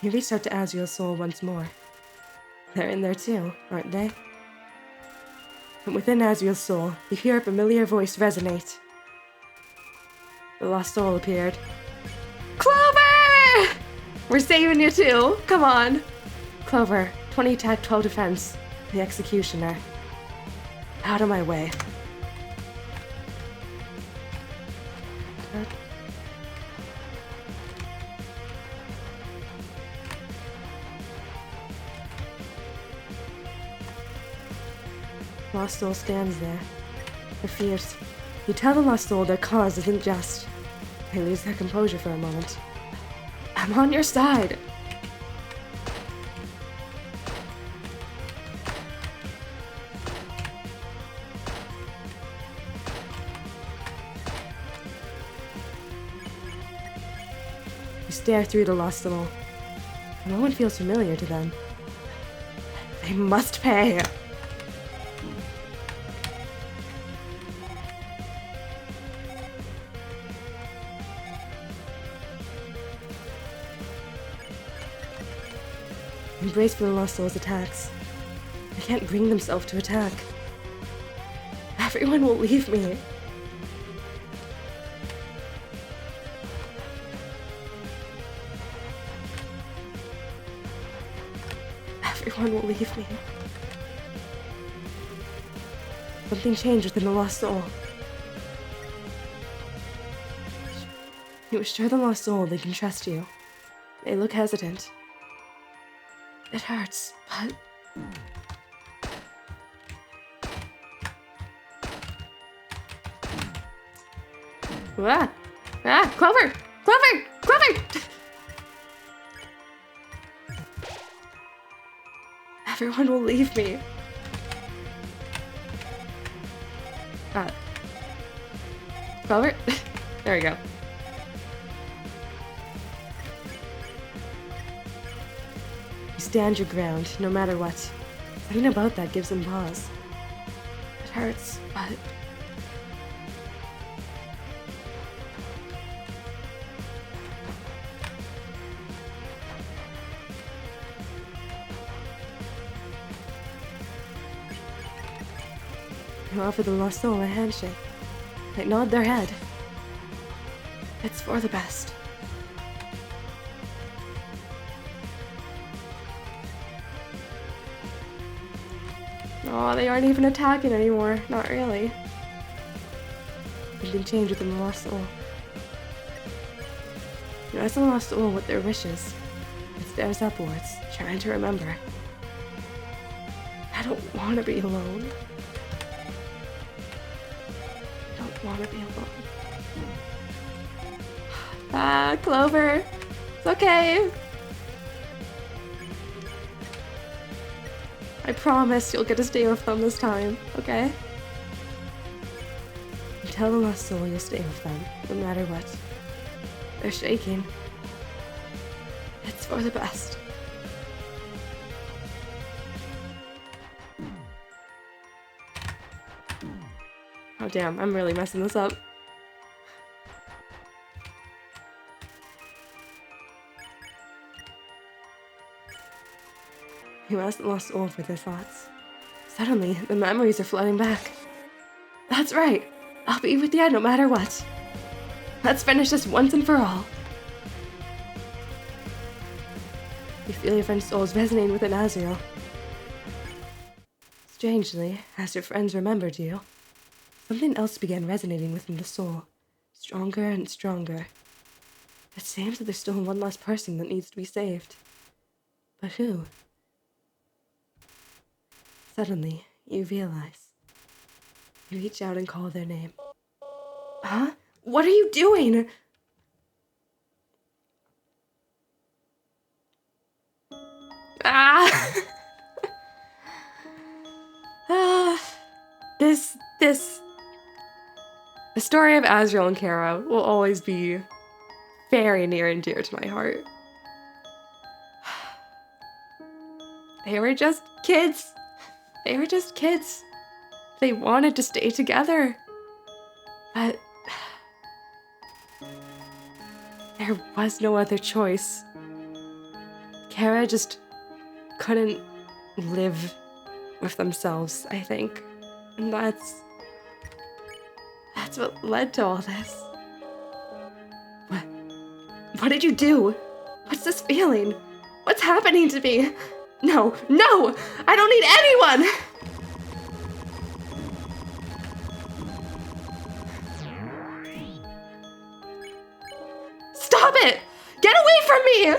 You reached out to Azriel's soul once more. They're in there too, aren't they? And within Azriel's soul, you hear a familiar voice resonate. The lost soul appeared. Clover! We're saving you too. Come on. Clover, 20 attack, 12 defense. The executioner. Out of my way. Lost soul stands there. They're fierce. You tell the lost soul their cause isn't just. They lose their composure for a moment. I'm on your side. You stare through the lost soul. No one feels familiar to them. They must pay. Embrace for the lost soul's attacks. They can't bring themselves to attack. Everyone will leave me. Everyone will leave me. Something changed within the lost soul. You assure the lost soul they can trust you. They look hesitant. It hurts, but... Ah! Ah! Clover! Clover! Clover! Everyone will leave me. Clover? There we go. You stand your ground, no matter what. Something about that gives them pause. It hurts, but... You offer the lost soul a handshake. They nod their head. It's for the best. Oh, they aren't even attacking anymore. Not really. Something changed within the lost soul. You ask the lost soul what their wish is. It stares upwards, trying to remember. I don't want to be alone. I don't want to be alone. Ah, Clover. It's okay. I promise you'll get to stay with them this time, okay? You tell the lost soul you'll stay with them, no matter what. They're shaking. It's for the best. Oh damn, I'm really messing this up. You ask the lost soul for their thoughts. Suddenly, the memories are flooding back. That's right. I'll be with you no matter what. Let's finish this once and for all. You feel your friend's soul is resonating within Azriel. Strangely, as your friends remembered you, something else began resonating within the soul, stronger and stronger. It seems that there's still one last person that needs to be saved. But who? Suddenly, you realize. You reach out and call their name. Huh? What are you doing? Ah! The story of Azrael and Kara will always be very near and dear to my heart. They were just kids. They were just kids. They wanted to stay together. But there was no other choice. Kara just couldn't live with themselves, I think. And that's what led to all this. What did you do? What's this feeling? What's happening to me? No, I don't need anyone! Stop it! Get away from me!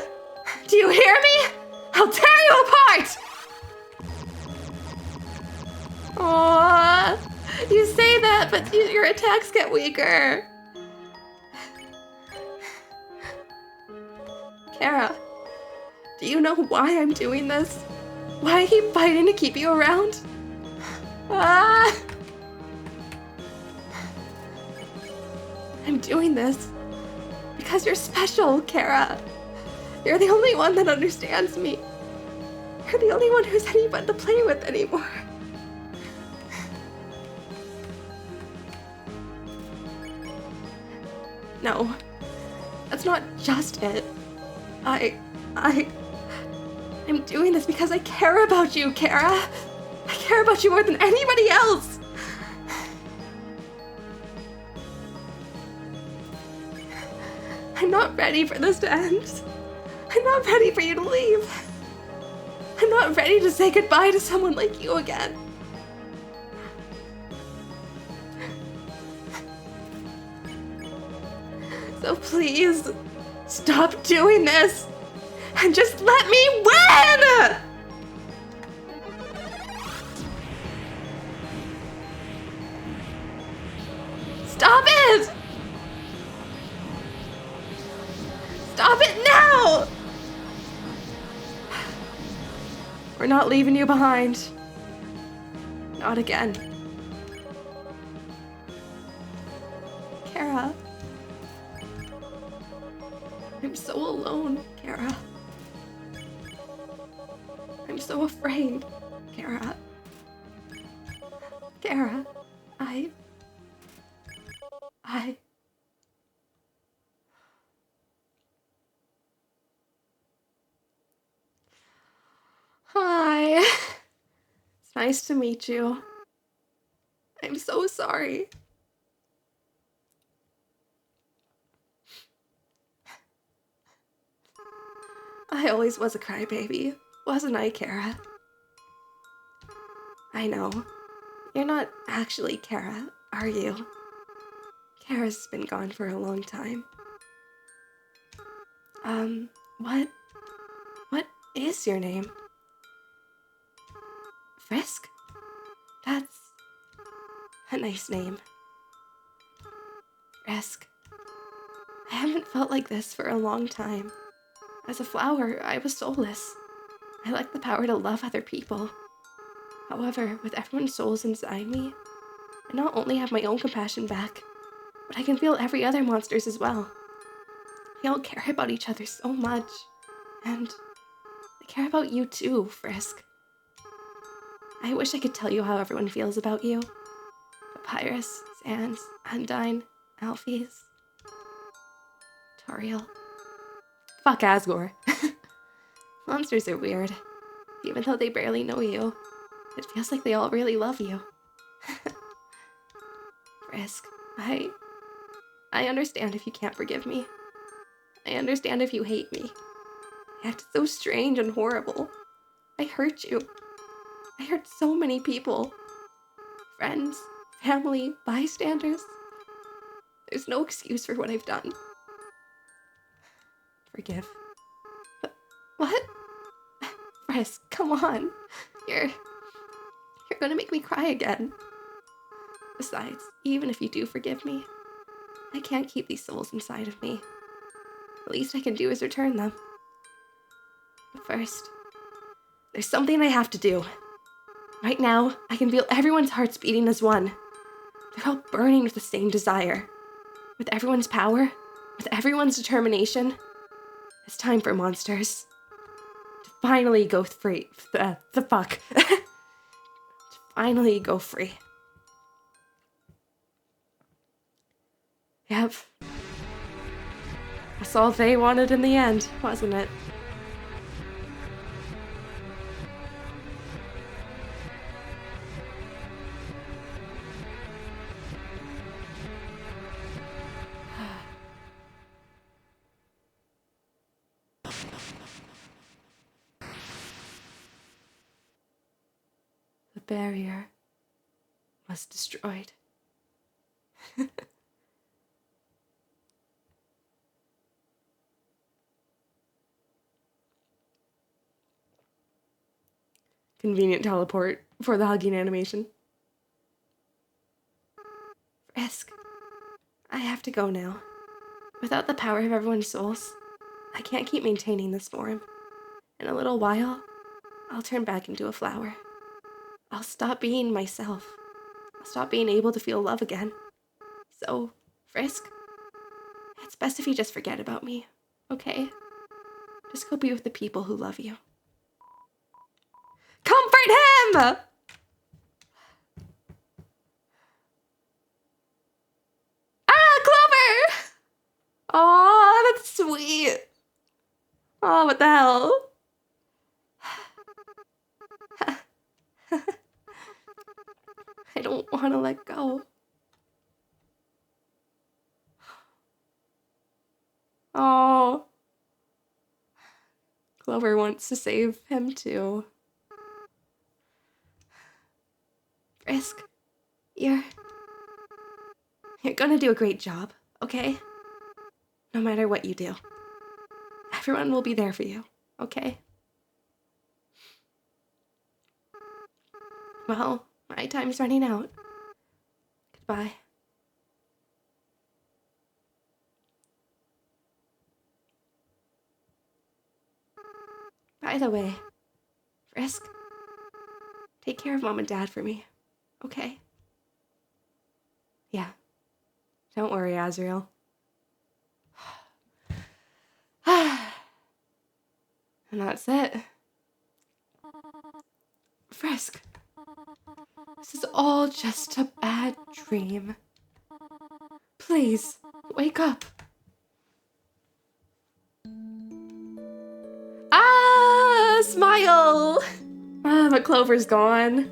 Do you hear me? I'll tear you apart! Aww, you say that, but your attacks get weaker. Kara, do you know why I'm doing this? Why I keep fighting to keep you around? I'm doing this because you're special, Kara. You're the only one that understands me. You're the only one who's anyone to play with anymore. No, that's not just it. I'm doing this because I care about you, Kara. I care about you more than anybody else. I'm not ready for this to end. I'm not ready for you to leave. I'm not ready to say goodbye to someone like you again. So please, stop doing this and just let me win! Stop it! Stop it now! We're not leaving you behind. Not again. Kara. I'm so alone, Kara. I'm so afraid, Kara. Kara, I... Hi. It's nice to meet you. I'm so sorry. I always was a crybaby, wasn't I, Kara? I know. You're not actually Kara, are you? Kara's been gone for a long time. What is your name? Frisk? That's a nice name. Frisk. I haven't felt like this for a long time. As a flower, I was soulless. I lacked the power to love other people. However, with everyone's souls inside me, I not only have my own compassion back, but I can feel every other monster's as well. We all care about each other so much, and I care about you too, Frisk. I wish I could tell you how everyone feels about you. Papyrus, Sans, Undyne, Alphys, Toriel. Fuck Asgore. Monsters are weird. Even though they barely know you, it feels like they all really love you. Frisk, I understand if you can't forgive me. I understand if you hate me. I acted so strange and horrible. I hurt you. I hurt so many people. Friends, family, bystanders. There's no excuse for what I've done. Forgive. But what? Frisk, come on. You're gonna make me cry again. Besides, even if you do forgive me, I can't keep these souls inside of me. The least I can do is return them. But first, There's something I have to do. Right now, I can feel everyone's hearts beating as one. They're all burning with the same desire. With everyone's power, with everyone's determination, it's time for monsters to finally go free. To finally go free. Yep. That's all they wanted in the end, wasn't it? The barrier was destroyed. Convenient teleport for the hugging animation. Frisk, I have to go now. Without the power of everyone's souls, I can't keep maintaining this form. In a little while, I'll turn back into a flower. I'll stop being myself. I'll stop being able to feel love again. So, Frisk, it's best if you just forget about me, okay? Just go be with the people who love you. Comfort him! Ah, Clover! Aw, that's sweet. Oh, what the hell? I don't want to let go. Oh. Clover wants to save him too. Frisk, you're gonna do a great job, okay? No matter what you do. Everyone will be there for you, okay? Well, my time's running out. Goodbye. By the way, Frisk, take care of Mom and Dad for me, okay? Yeah. Don't worry, Azrael. And that's it. Frisk, this is all just a bad dream. Please, wake up. Ah, smile! Ah, but Clover's gone.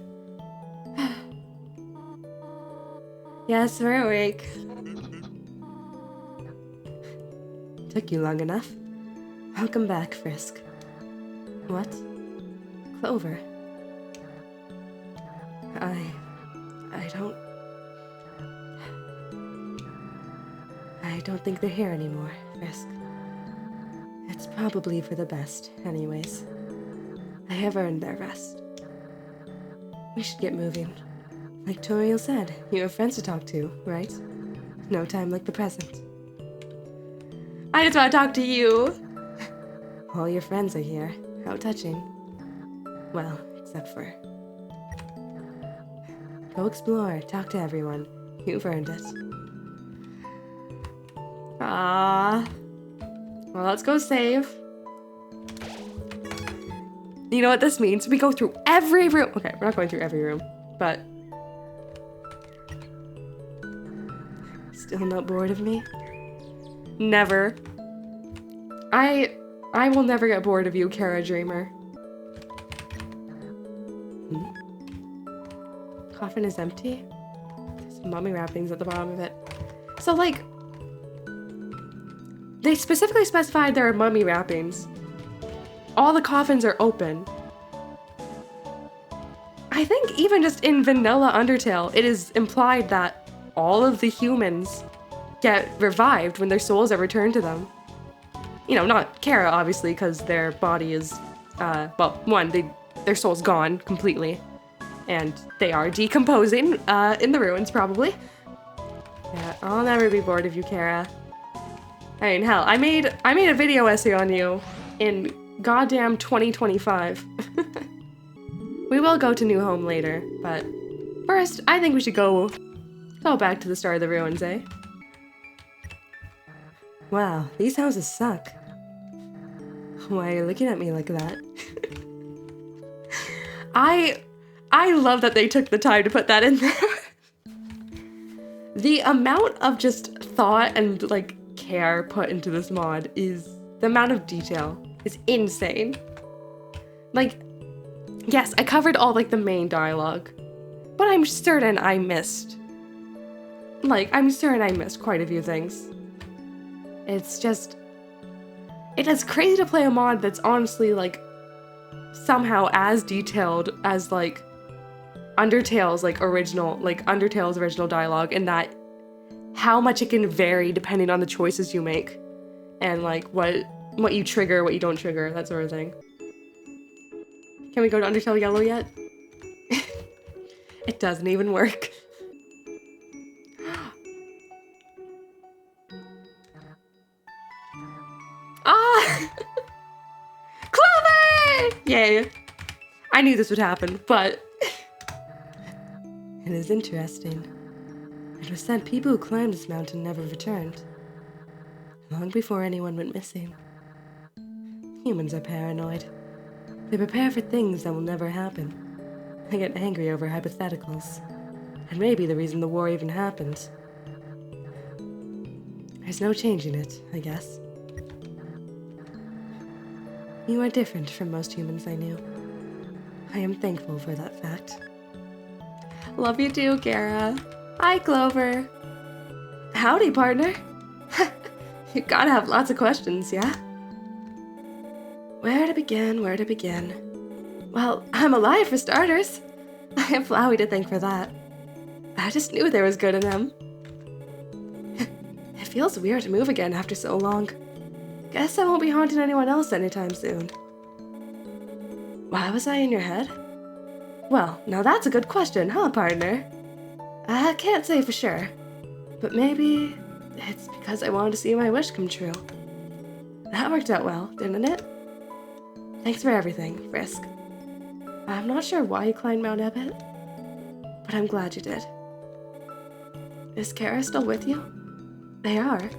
Yes, we're awake. Took you long enough. Welcome back, Frisk. What? Clover. I don't think they're here anymore, Frisk. It's probably for the best, anyways. I have earned their rest. We should get moving. Like Toriel said, you have friends to talk to, right? No time like the present. I just want to talk to you! All your friends are here. How touching. Well, except for... Go explore, talk to everyone. You've earned it. Ah. Well, let's go save. You know what this means? We go through every room. Okay, we're not going through every room, but... Still not bored of me? Never. I will never get bored of you, Kara Dreamer. Coffin is empty. There's some mummy wrappings at the bottom of it. So, like, they specifically specified there are mummy wrappings. All the coffins are open. I think even just in vanilla Undertale, it is implied that all of the humans get revived when their souls are returned to them. You know, not Kara, obviously, because their body is, well, one, their soul's gone completely. And they are decomposing, in the ruins, probably. Yeah, I'll never be bored of you, Kara. I mean, hell, I made a video essay on you in goddamn 2025. We will go to New Home later, but first, I think we should go back to the start of the ruins, eh? Wow, these houses suck. Why are you looking at me like that? I love that they took the time to put that in there. The amount of just thought and like care put into this mod is, the amount of detail is insane. Like, yes, I covered all like the main dialogue, but I'm certain I missed quite a few things. It's just, it is crazy to play a mod that's honestly like somehow as detailed as like Undertale's original dialogue, and that how much it can vary depending on the choices you make and like what you trigger, what you don't trigger, that sort of thing. Can we go to Undertale Yellow yet? It doesn't even work. Ah! Clover! Yay. I knew this would happen, but it is interesting. It was said people who climbed this mountain never returned, long before anyone went missing. Humans are paranoid. They prepare for things that will never happen. They get angry over hypotheticals, and maybe the reason the war even happened. There's no changing it, I guess. You are different from most humans I knew. I am thankful for that fact. Love you too, Kara. Hi, Clover. Howdy, partner. You gotta have lots of questions, yeah? Where to begin? Well, I'm alive for starters. I have Flowey to thank for that. I just knew there was good in him. It feels weird to move again after so long. Guess I won't be haunting anyone else anytime soon. Why was I in your head? Well, now that's a good question, huh, partner? I can't say for sure, but maybe it's because I wanted to see my wish come true. That worked out well, didn't it? Thanks for everything, Frisk. I'm not sure why you climbed Mount Ebbet, but I'm glad you did. Is Kara still with you? They are.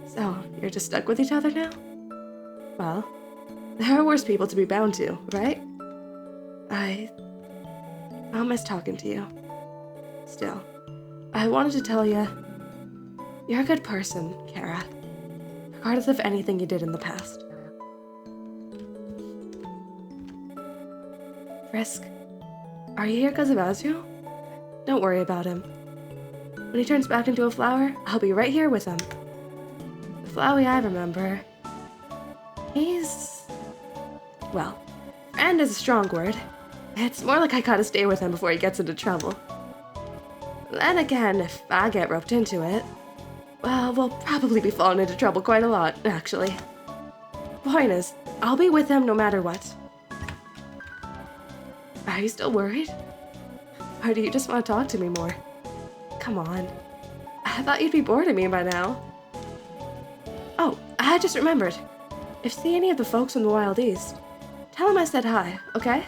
So, you're just stuck with each other now? Well, there are worse people to be bound to, right? I'll miss talking to you. Still, I wanted to tell you, you're a good person, Kara, regardless of anything you did in the past. Frisk, are you here because of Azrael? Don't worry about him. When he turns back into a flower, I'll be right here with him. The Flowey I remember, he's... well, friend is a strong word. It's more like I gotta stay with him before he gets into trouble. Then again, if I get roped into it, well, we'll probably be falling into trouble quite a lot, actually. Point is, I'll be with him no matter what. Are you still worried? Or do you just want to talk to me more? Come on. I thought you'd be bored of me by now. Oh, I just remembered. If you see any of the folks from the Wild East, tell them I said hi, okay?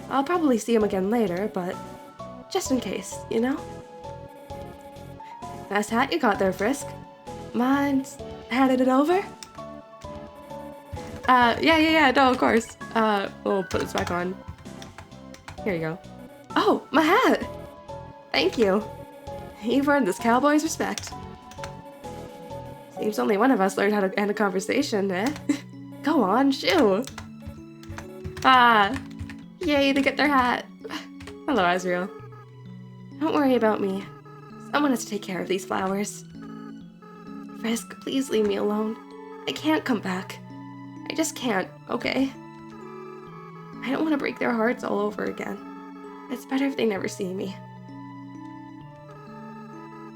I'll probably see them again later, but just in case, you know? Nice hat you got there, Frisk. Mind handing it over? Yeah, no, of course. We'll put this back on. Here you go. Oh, my hat! Thank you. You've earned this cowboy's respect. Seems only one of us learned how to end a conversation, eh? Go on, shoo! Yay, they get their hat. Hello, Azrael. Don't worry about me. Someone has to take care of these flowers. Frisk, please leave me alone. I can't come back. I just can't, okay? I don't want to break their hearts all over again. It's better if they never see me.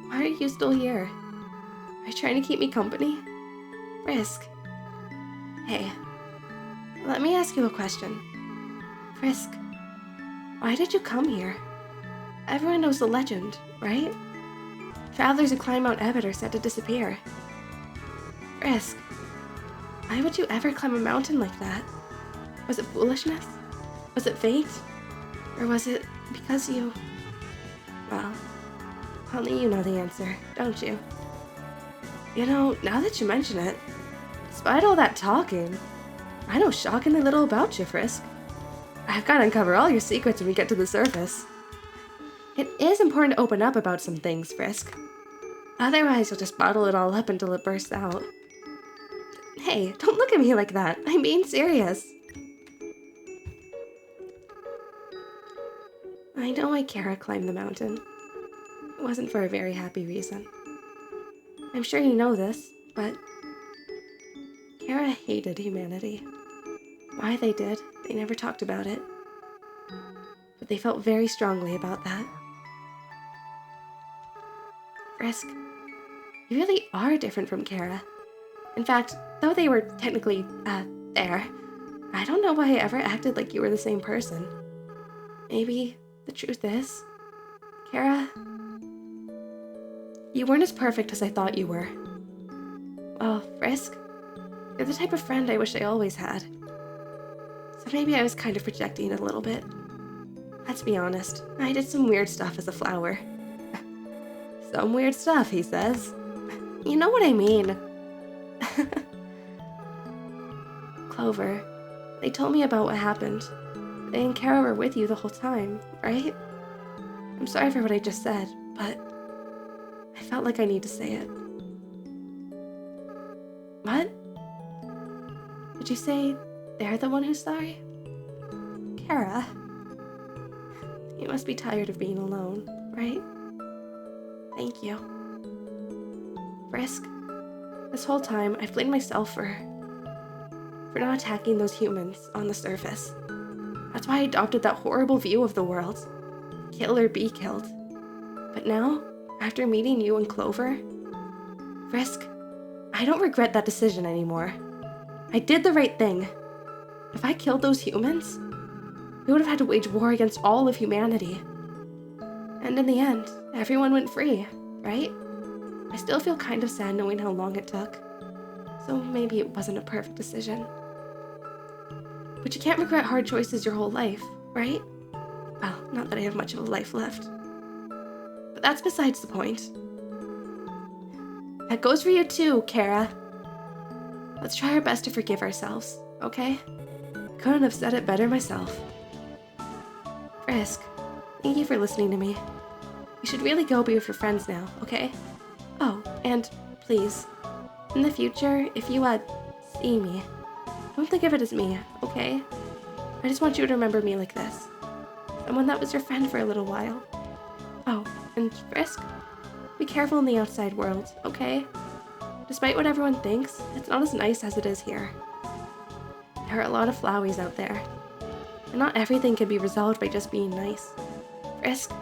Why are you still here? Are you trying to keep me company? Frisk. Hey, let me ask you a question. Frisk, why did you come here? Everyone knows the legend, right? Travelers who climb Mount Ebbet are said to disappear. Frisk, why would you ever climb a mountain like that? Was it foolishness? Was it fate? Or was it because you... Well, only you know the answer, don't you? You know, now that you mention it, despite all that talking, I know shockingly little about you, Frisk. I've got to uncover all your secrets when we get to the surface. It is important to open up about some things, Frisk. Otherwise, you'll just bottle it all up until it bursts out. Hey, don't look at me like that. I'm being serious. I know why Kara climbed the mountain. It wasn't for a very happy reason. I'm sure you know this, but Kara hated humanity. Why they did, they never talked about it. But they felt very strongly about that. Frisk, you really are different from Kara. In fact, though they were technically, there, I don't know why I ever acted like you were the same person. Maybe the truth is, Kara, you weren't as perfect as I thought you were. Well, Frisk, you're the type of friend I wish I always had. So maybe I was kind of projecting a little bit. Let's be honest, I did some weird stuff as a flower. Some weird stuff, he says. You know what I mean. Clover, they told me about what happened. They and Kara were with you the whole time, right? I'm sorry for what I just said, but I felt like I need to say it. What? Did you say they're the one who's sorry? Kara? You must be tired of being alone, right? Thank you. Frisk, this whole time I've blamed myself for not attacking those humans on the surface. That's why I adopted that horrible view of the world. Kill or be killed. But now, after meeting you and Clover, Frisk, I don't regret that decision anymore. I did the right thing. If I killed those humans, we would have had to wage war against all of humanity. And in the end, everyone went free, right? I still feel kind of sad knowing how long it took. So maybe it wasn't a perfect decision. But you can't regret hard choices your whole life, right? Well, not that I have much of a life left. But that's besides the point. That goes for you too, Kara. Let's try our best to forgive ourselves, okay? Couldn't have said it better myself. Frisk, thank you for listening to me. You should really go be with your friends now, okay? Oh, and please, in the future, if you, see me, don't think of it as me, okay? I just want you to remember me like this. Someone that was your friend for a little while. Oh, and Frisk, be careful in the outside world, okay? Despite what everyone thinks, it's not as nice as it is here. There are a lot of flowies out there, and not everything can be resolved by just being nice. Frisk,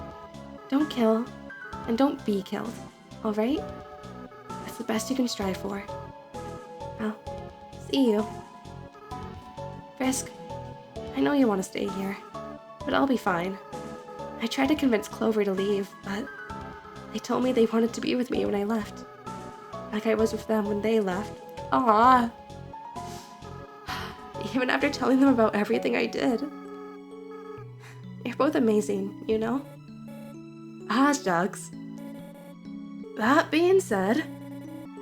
don't kill, and don't be killed, alright? That's the best you can strive for. Well, see you. Frisk, I know you want to stay here, but I'll be fine. I tried to convince Clover to leave, but they told me they wanted to be with me when I left. Like I was with them when they left. Aww. Even after telling them about everything I did. You're both amazing, you know? Ah, shucks. That being said,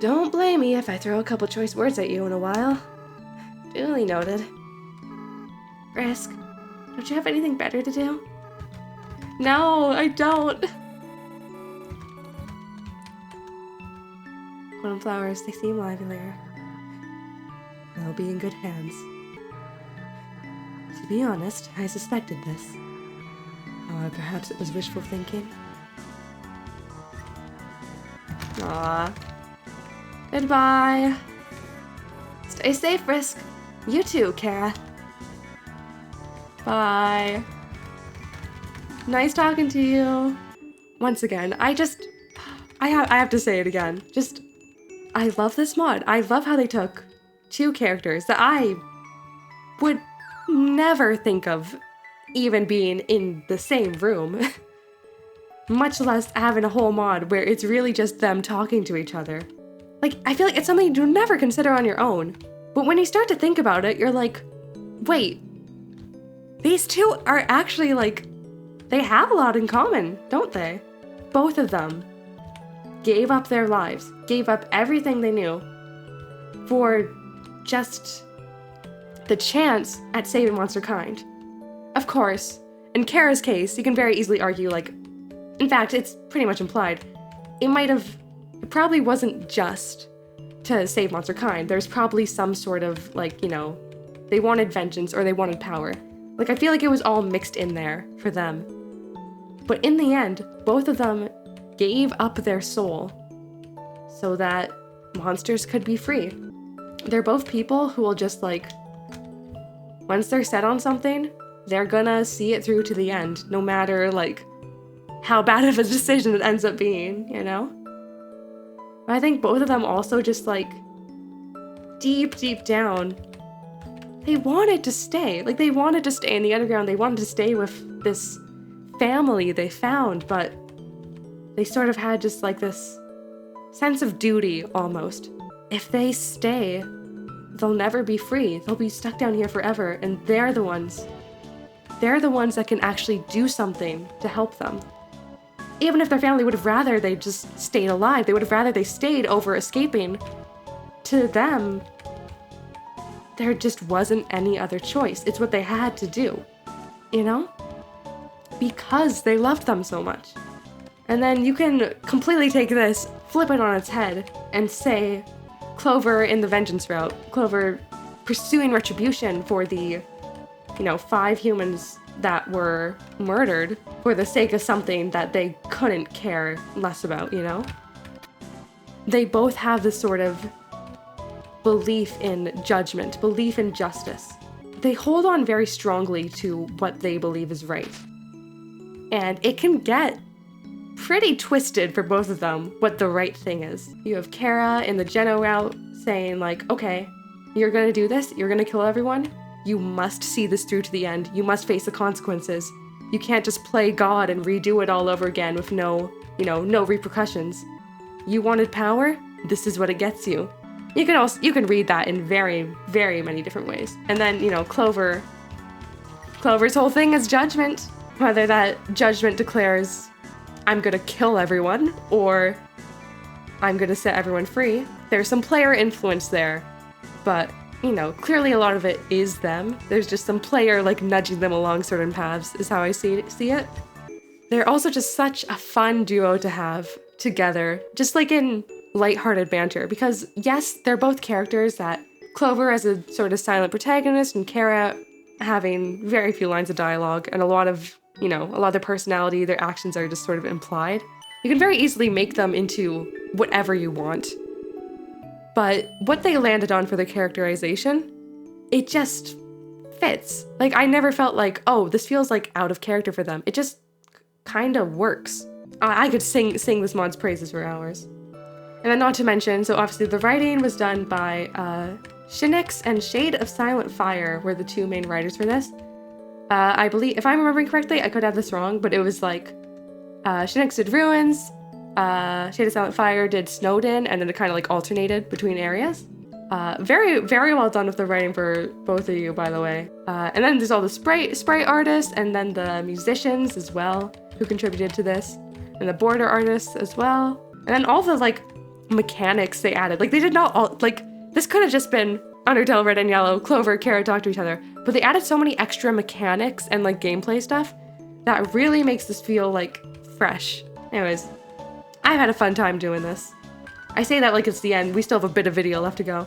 don't blame me if I throw a couple choice words at you in a while. Duly noted. Frisk, don't you have anything better to do? No, I don't. Autumn flowers, they seem livelier. They'll be in good hands. To be honest, I suspected this. However, perhaps it was wishful thinking. Aww. Goodbye. Stay safe, Frisk. You too, Kara. Bye. Nice talking to you. Once again, I have to say it again. I love this mod. I love how they took two characters that I would never think of even being in the same room. Much less having a whole mod where it's really just them talking to each other. Like, I feel like it's something you never consider on your own. But when you start to think about it, you're like, wait, These two are actually like, they have a lot in common, don't they? Both of them gave up their lives, gave up everything they knew for just the chance at saving monster kind. Of course, in Kara's case, you can very easily argue, like, in fact, it's pretty much implied, it probably wasn't just to save monster kind. There's probably some sort of, like, you know, they wanted vengeance or they wanted power. Like, I feel like it was all mixed in there for them. But in the end, both of them gave up their soul so that monsters could be free. They're both people who will just, like, once they're set on something, they're gonna see it through to the end, no matter, like, how bad of a decision it ends up being, you know? But I think both of them also just, like, deep down, they wanted to stay. Like, they wanted to stay in the underground. They wanted to stay with this family they found, but they sort of had just, like, this sense of duty, almost. If they stay, they'll never be free. They'll be stuck down here forever, and they're the ones that can actually do something to help them. Even if their family would have rather they just stayed alive, they would have rather they stayed over escaping, to them, there just wasn't any other choice. It's what they had to do, you know? Because they loved them so much. And then you can completely take this, flip it on its head, and say Clover in the vengeance route, Clover pursuing retribution for the, you know, 5 humans that were murdered for the sake of something that they couldn't care less about, you know? They both have this sort of belief in judgment, belief in justice. They hold on very strongly to what they believe is right. And it can get pretty twisted for both of them what the right thing is. You have Kara in the Geno route saying, like, okay, you're gonna do this, you're gonna kill everyone, you must see this through to the end, you must face the consequences. You can't just play God and redo it all over again with no, you know, no repercussions. You wanted power? This is what it gets you. You can read that in very, very many different ways. And then, you know, Clover's whole thing is judgment. Whether that judgment declares, I'm gonna kill everyone, or I'm gonna set everyone free. There's some player influence there, but, you know, clearly a lot of it is them. There's just some player, like, nudging them along certain paths, is how I see it. They're also just such a fun duo to have together, just like in lighthearted banter, because yes, they're both characters that Clover as a sort of silent protagonist and Kara having very few lines of dialogue and a lot of their personality, their actions are just sort of implied. You can very easily make them into whatever you want. But what they landed on for their characterization, it just fits. Like, I never felt like, oh, this feels like out of character for them. It just kind of works. I could sing this mod's praises for hours. And then not to mention, so obviously the writing was done by Shinix and Shade of Silent Fire were the 2 main writers for this. I believe, if I'm remembering correctly, I could have this wrong, but it was like, Shinix did Ruins, Shade of Silent Fire did Snowden, and then it kind of like alternated between areas. Very, very well done with the writing for both of you, by the way. And then there's all the sprite artists, and then the musicians as well, who contributed to this, and the border artists as well. And then all the, like, mechanics they added. Like, they did not all, like, this could have just been Undertale, Red and Yellow, Clover, Kara talk to each other, but they added so many extra mechanics and, like, gameplay stuff that really makes this feel, like, fresh. Anyways, I've had a fun time doing this. I say that like it's the end. We still have a bit of video left to go.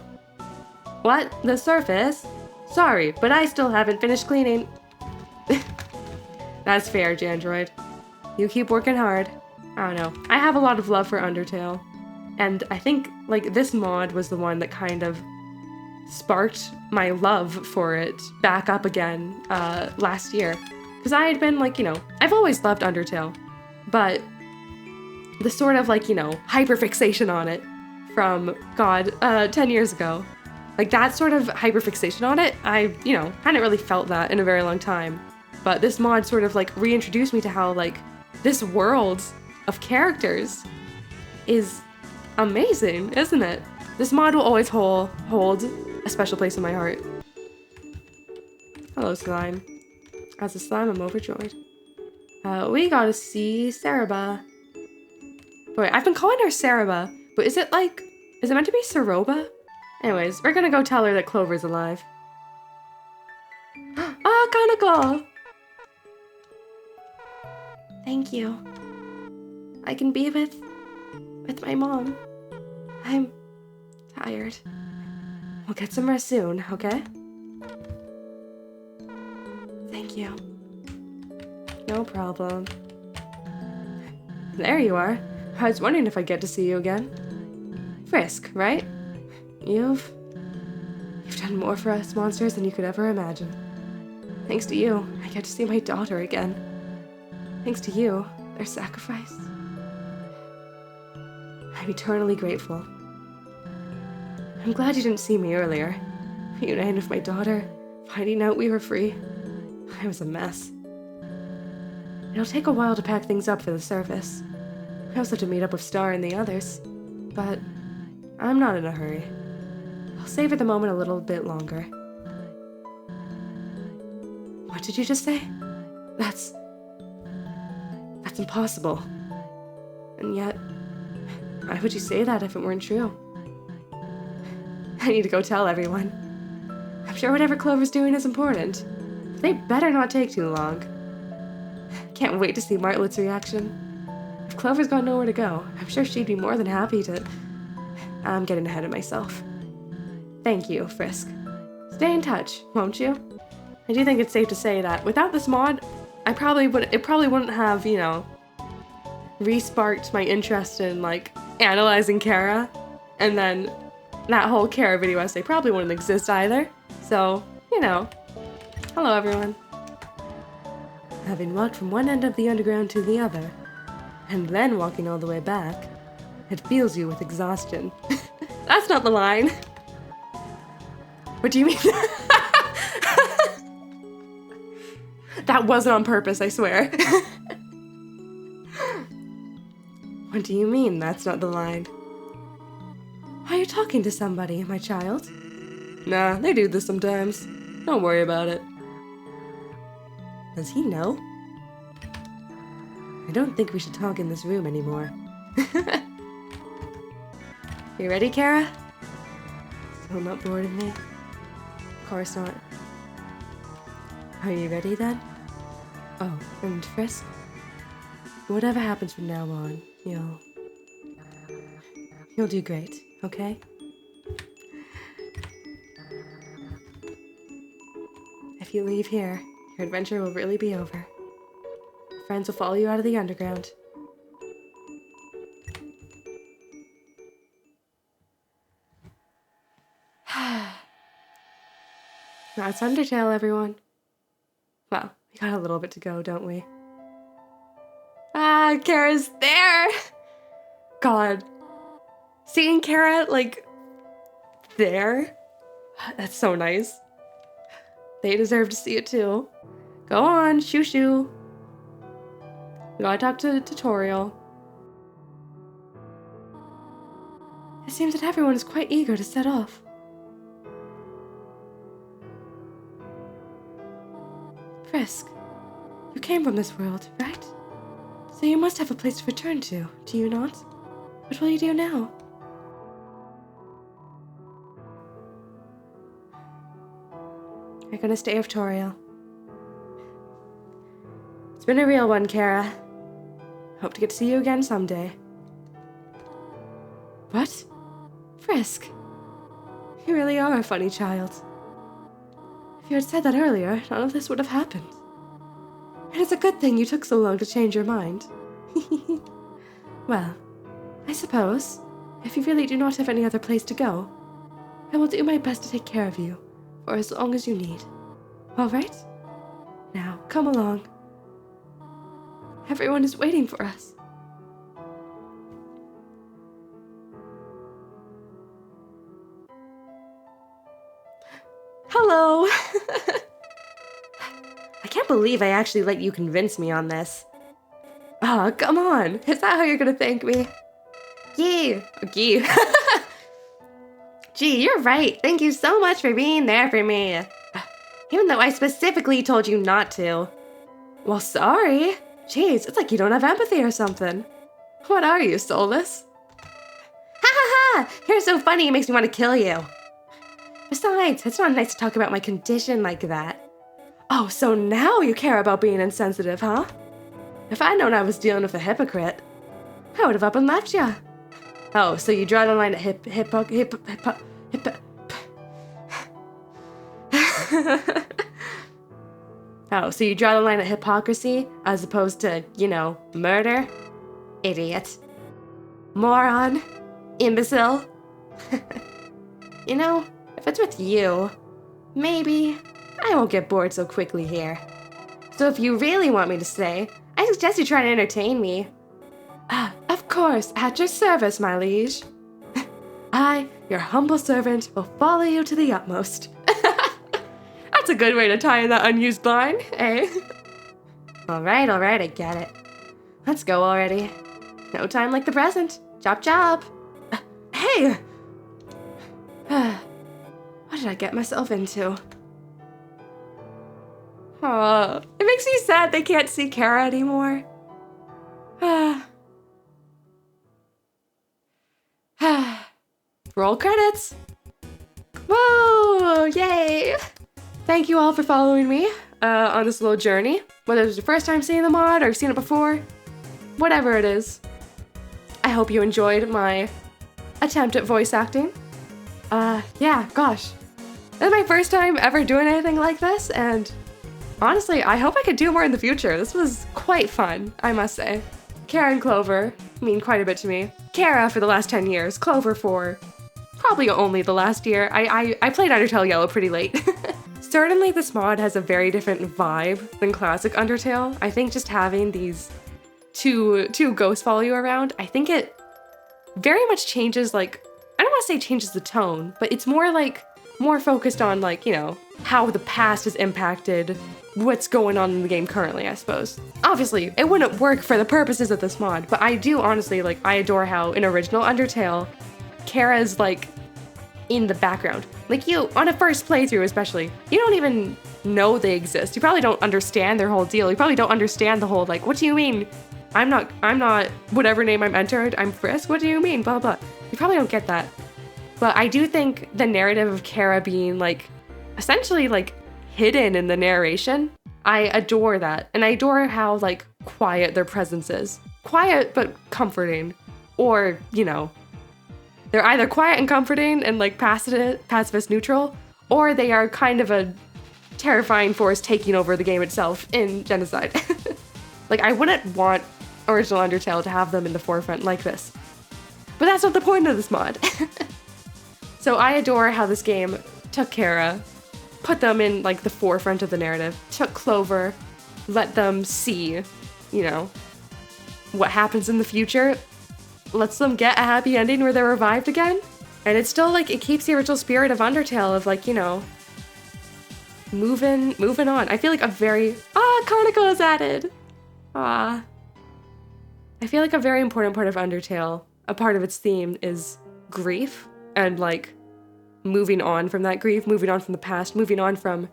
What? The surface? Sorry, but I still haven't finished cleaning. That's fair, Jandroid. You keep working hard. I don't know. I have a lot of love for Undertale. And I think, like, this mod was the one that kind of sparked my love for it back up again last year. Because I had been, like, you know, I've always loved Undertale. But the sort of, like, you know, hyperfixation on it from, God, 10 years ago. Like, that sort of hyperfixation on it, I, you know, hadn't really felt that in a very long time. But this mod sort of, like, reintroduced me to how, like, this world of characters is amazing, isn't it? This mod will always hold a special place in my heart. Hello, slime. As a slime, I'm overjoyed. We gotta see Ceroba. Wait, I've been calling her Ceroba, but is it meant to be Ceroba? Anyways, we're gonna go tell her that Clover's alive. Ah, Kanako! Thank you. I can be with my mom. I'm tired. We'll get some rest soon, okay? Thank you. No problem. There you are. I was wondering if I'd get to see you again. Frisk, right? You've done more for us monsters than you could ever imagine. Thanks to you, I get to see my daughter again. Thanks to you, their sacrifice. I'm eternally grateful. I'm glad you didn't see me earlier. Reuniting with my daughter, finding out we were free. I was a mess. It'll take a while to pack things up for the surface. I also have to meet up with Star and the others. But I'm not in a hurry. I'll savor the moment a little bit longer. What did you just say? That's impossible. And yet, why would you say that if it weren't true? I need to go tell everyone. I'm sure whatever Clover's doing is important. But they better not take too long. Can't wait to see Martlet's reaction. If Clover's got nowhere to go, I'm sure she'd be more than happy to... I'm getting ahead of myself. Thank you, Frisk. Stay in touch, won't you? I do think it's safe to say that without this mod, it probably wouldn't have, you know, re-sparked my interest in, like, analyzing Kara, and then that whole Kara video essay probably wouldn't exist either. So, you know, hello everyone. Having walked from one end of the underground to the other, and then walking all the way back, it fills you with exhaustion. That's not the line. What do you mean? That wasn't on purpose, I swear. What do you mean that's not the line? Are you talking to somebody, my child? Nah, they do this sometimes. Don't worry about it. Does he know? I don't think we should talk in this room anymore. You ready, Kara? Still not bored of me? Of course not. Are you ready then? Oh, and Frisk? Whatever happens from now on, you'll do great, okay? If you leave here, your adventure will really be over. Your friends will follow you out of the underground. That's Undertale, everyone. Well, we got a little bit to go, don't we? Ah, Kara's there! God. Seeing Kara, like, there? That's so nice. They deserve to see it too. Go on, shoo shoo. We gotta talk to the tutorial. It seems that everyone is quite eager to set off. Frisk, you came from this world, right? So you must have a place to return to, do you not? What will you do now? You're gonna stay with Toriel. It's been a real one, Kara. Hope to get to see you again someday. What? Frisk? You really are a funny child. If you had said that earlier, none of this would have happened. And it's a good thing you took so long to change your mind. Well, I suppose, if you really do not have any other place to go, I will do my best to take care of you, for as long as you need. All right? Now, come along. Everyone is waiting for us. Hello! I can't believe I actually let you convince me on this. Oh, come on. Is that how you're gonna thank me? Gee. Gee. Gee, you're right. Thank you so much for being there for me. Even though I specifically told you not to. Well, sorry. Jeez, it's like you don't have empathy or something. What are you, soulless? Ha ha ha! You're so funny, it makes me want to kill you. Besides, it's not nice to talk about my condition like that. Oh, so now you care about being insensitive, huh? If I'd known I was dealing with a hypocrite, I would have up and left ya. Oh, so you draw the line at hip. Oh, so you draw the line at hypocrisy as opposed to, you know, murder? Idiot. Moron. Imbecile. You know, if it's with you, maybe I won't get bored so quickly here. So if you really want me to stay, I suggest you try to entertain me. Of course, at your service, my liege. I, your humble servant, will follow you to the utmost. That's a good way to tie in that unused line, eh? Alright, I get it. Let's go already. No time like the present. Chop chop. Hey! What did I get myself into? Oh, it makes me sad they can't see Kara anymore. Roll credits. Whoa, yay! Thank you all for following me on this little journey. Whether it was your first time seeing the mod or you've seen it before, whatever it is. I hope you enjoyed my attempt at voice acting. Yeah, gosh. This is my first time ever doing anything like this, and honestly, I hope I could do more in the future. This was quite fun, I must say. Kara and Clover mean quite a bit to me. Kara for the last 10 years, Clover for probably only the last year. I played Undertale Yellow pretty late. Certainly this mod has a very different vibe than classic Undertale. I think just having these two ghosts follow you around, I think it very much changes, like, I don't want to say changes the tone, but it's more like, more focused on, like, you know, how the past has impacted what's going on in the game currently, I suppose. Obviously, it wouldn't work for the purposes of this mod, but I do honestly, like, I adore how in original Undertale, Kara's, like, in the background. Like, you, on a first playthrough especially, you don't even know they exist. You probably don't understand their whole deal. You probably don't understand the whole, like, what do you mean? I'm not, whatever name I'm entered, I'm Frisk? What do you mean? Blah, blah. You probably don't get that. But I do think the narrative of Kara being, like, essentially, like, hidden in the narration, I adore that. And I adore how, like, quiet their presence is. Quiet, but comforting. Or, you know, they're either quiet and comforting and, like, pacifist neutral, or they are kind of a terrifying force taking over the game itself in genocide. Like, I wouldn't want original Undertale to have them in the forefront like this. But that's not the point of this mod. So I adore how this game took Kara, put them in, like, the forefront of the narrative, took Clover, let them see, you know, what happens in the future, lets them get a happy ending where they're revived again. And it's still, like, it keeps the original spirit of Undertale of, like, you know, moving on. I feel like a very, Conical is added. I feel like a very important part of Undertale, a part of its theme is grief and, like, moving on from that grief, moving on from the past, moving on from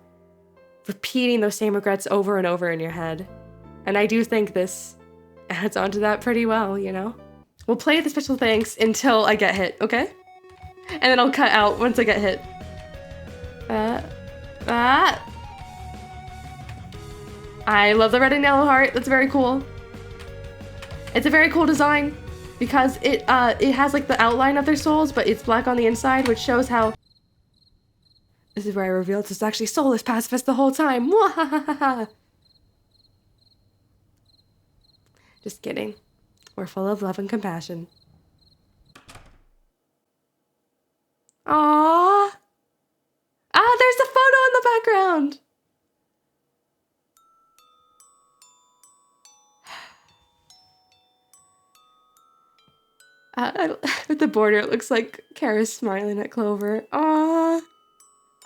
repeating those same regrets over and over in your head. And I do think this adds on to that pretty well, you know? We'll play the special thanks until I get hit, okay? And then I'll cut out once I get hit. I love the red and yellow heart. That's very cool. It's a very cool design because it has, like, the outline of their souls, but it's black on the inside, which shows how... This is where I revealed it's actually soulless pacifist the whole time. Just kidding. We're full of love and compassion. Aww. There's a photo in the background. With the border, it looks like Kara's smiling at Clover. Aww.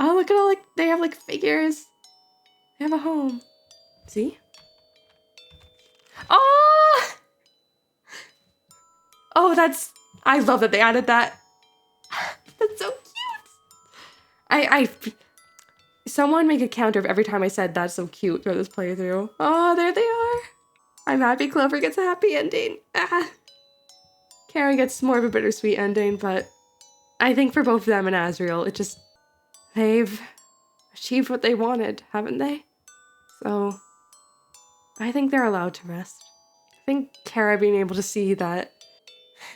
Oh, look at all, like, they have, like, figures. They have a home. See? Oh! Oh, that's... I love that they added that. That's so cute. Someone make a counter of every time I said that's so cute through this playthrough. Oh, there they are. I'm happy Clover gets a happy ending. Ah. Carrie gets more of a bittersweet ending, but I think for both them and Asriel, they've achieved what they wanted, haven't they? So I think they're allowed to rest. I think Kara being able to see that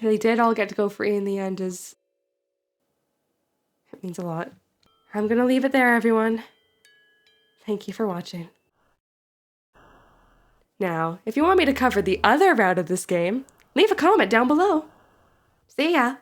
they did all get to go free in the end it means a lot. I'm gonna leave it there, everyone. Thank you for watching. Now, if you want me to cover the other route of this game, leave a comment down below. See ya!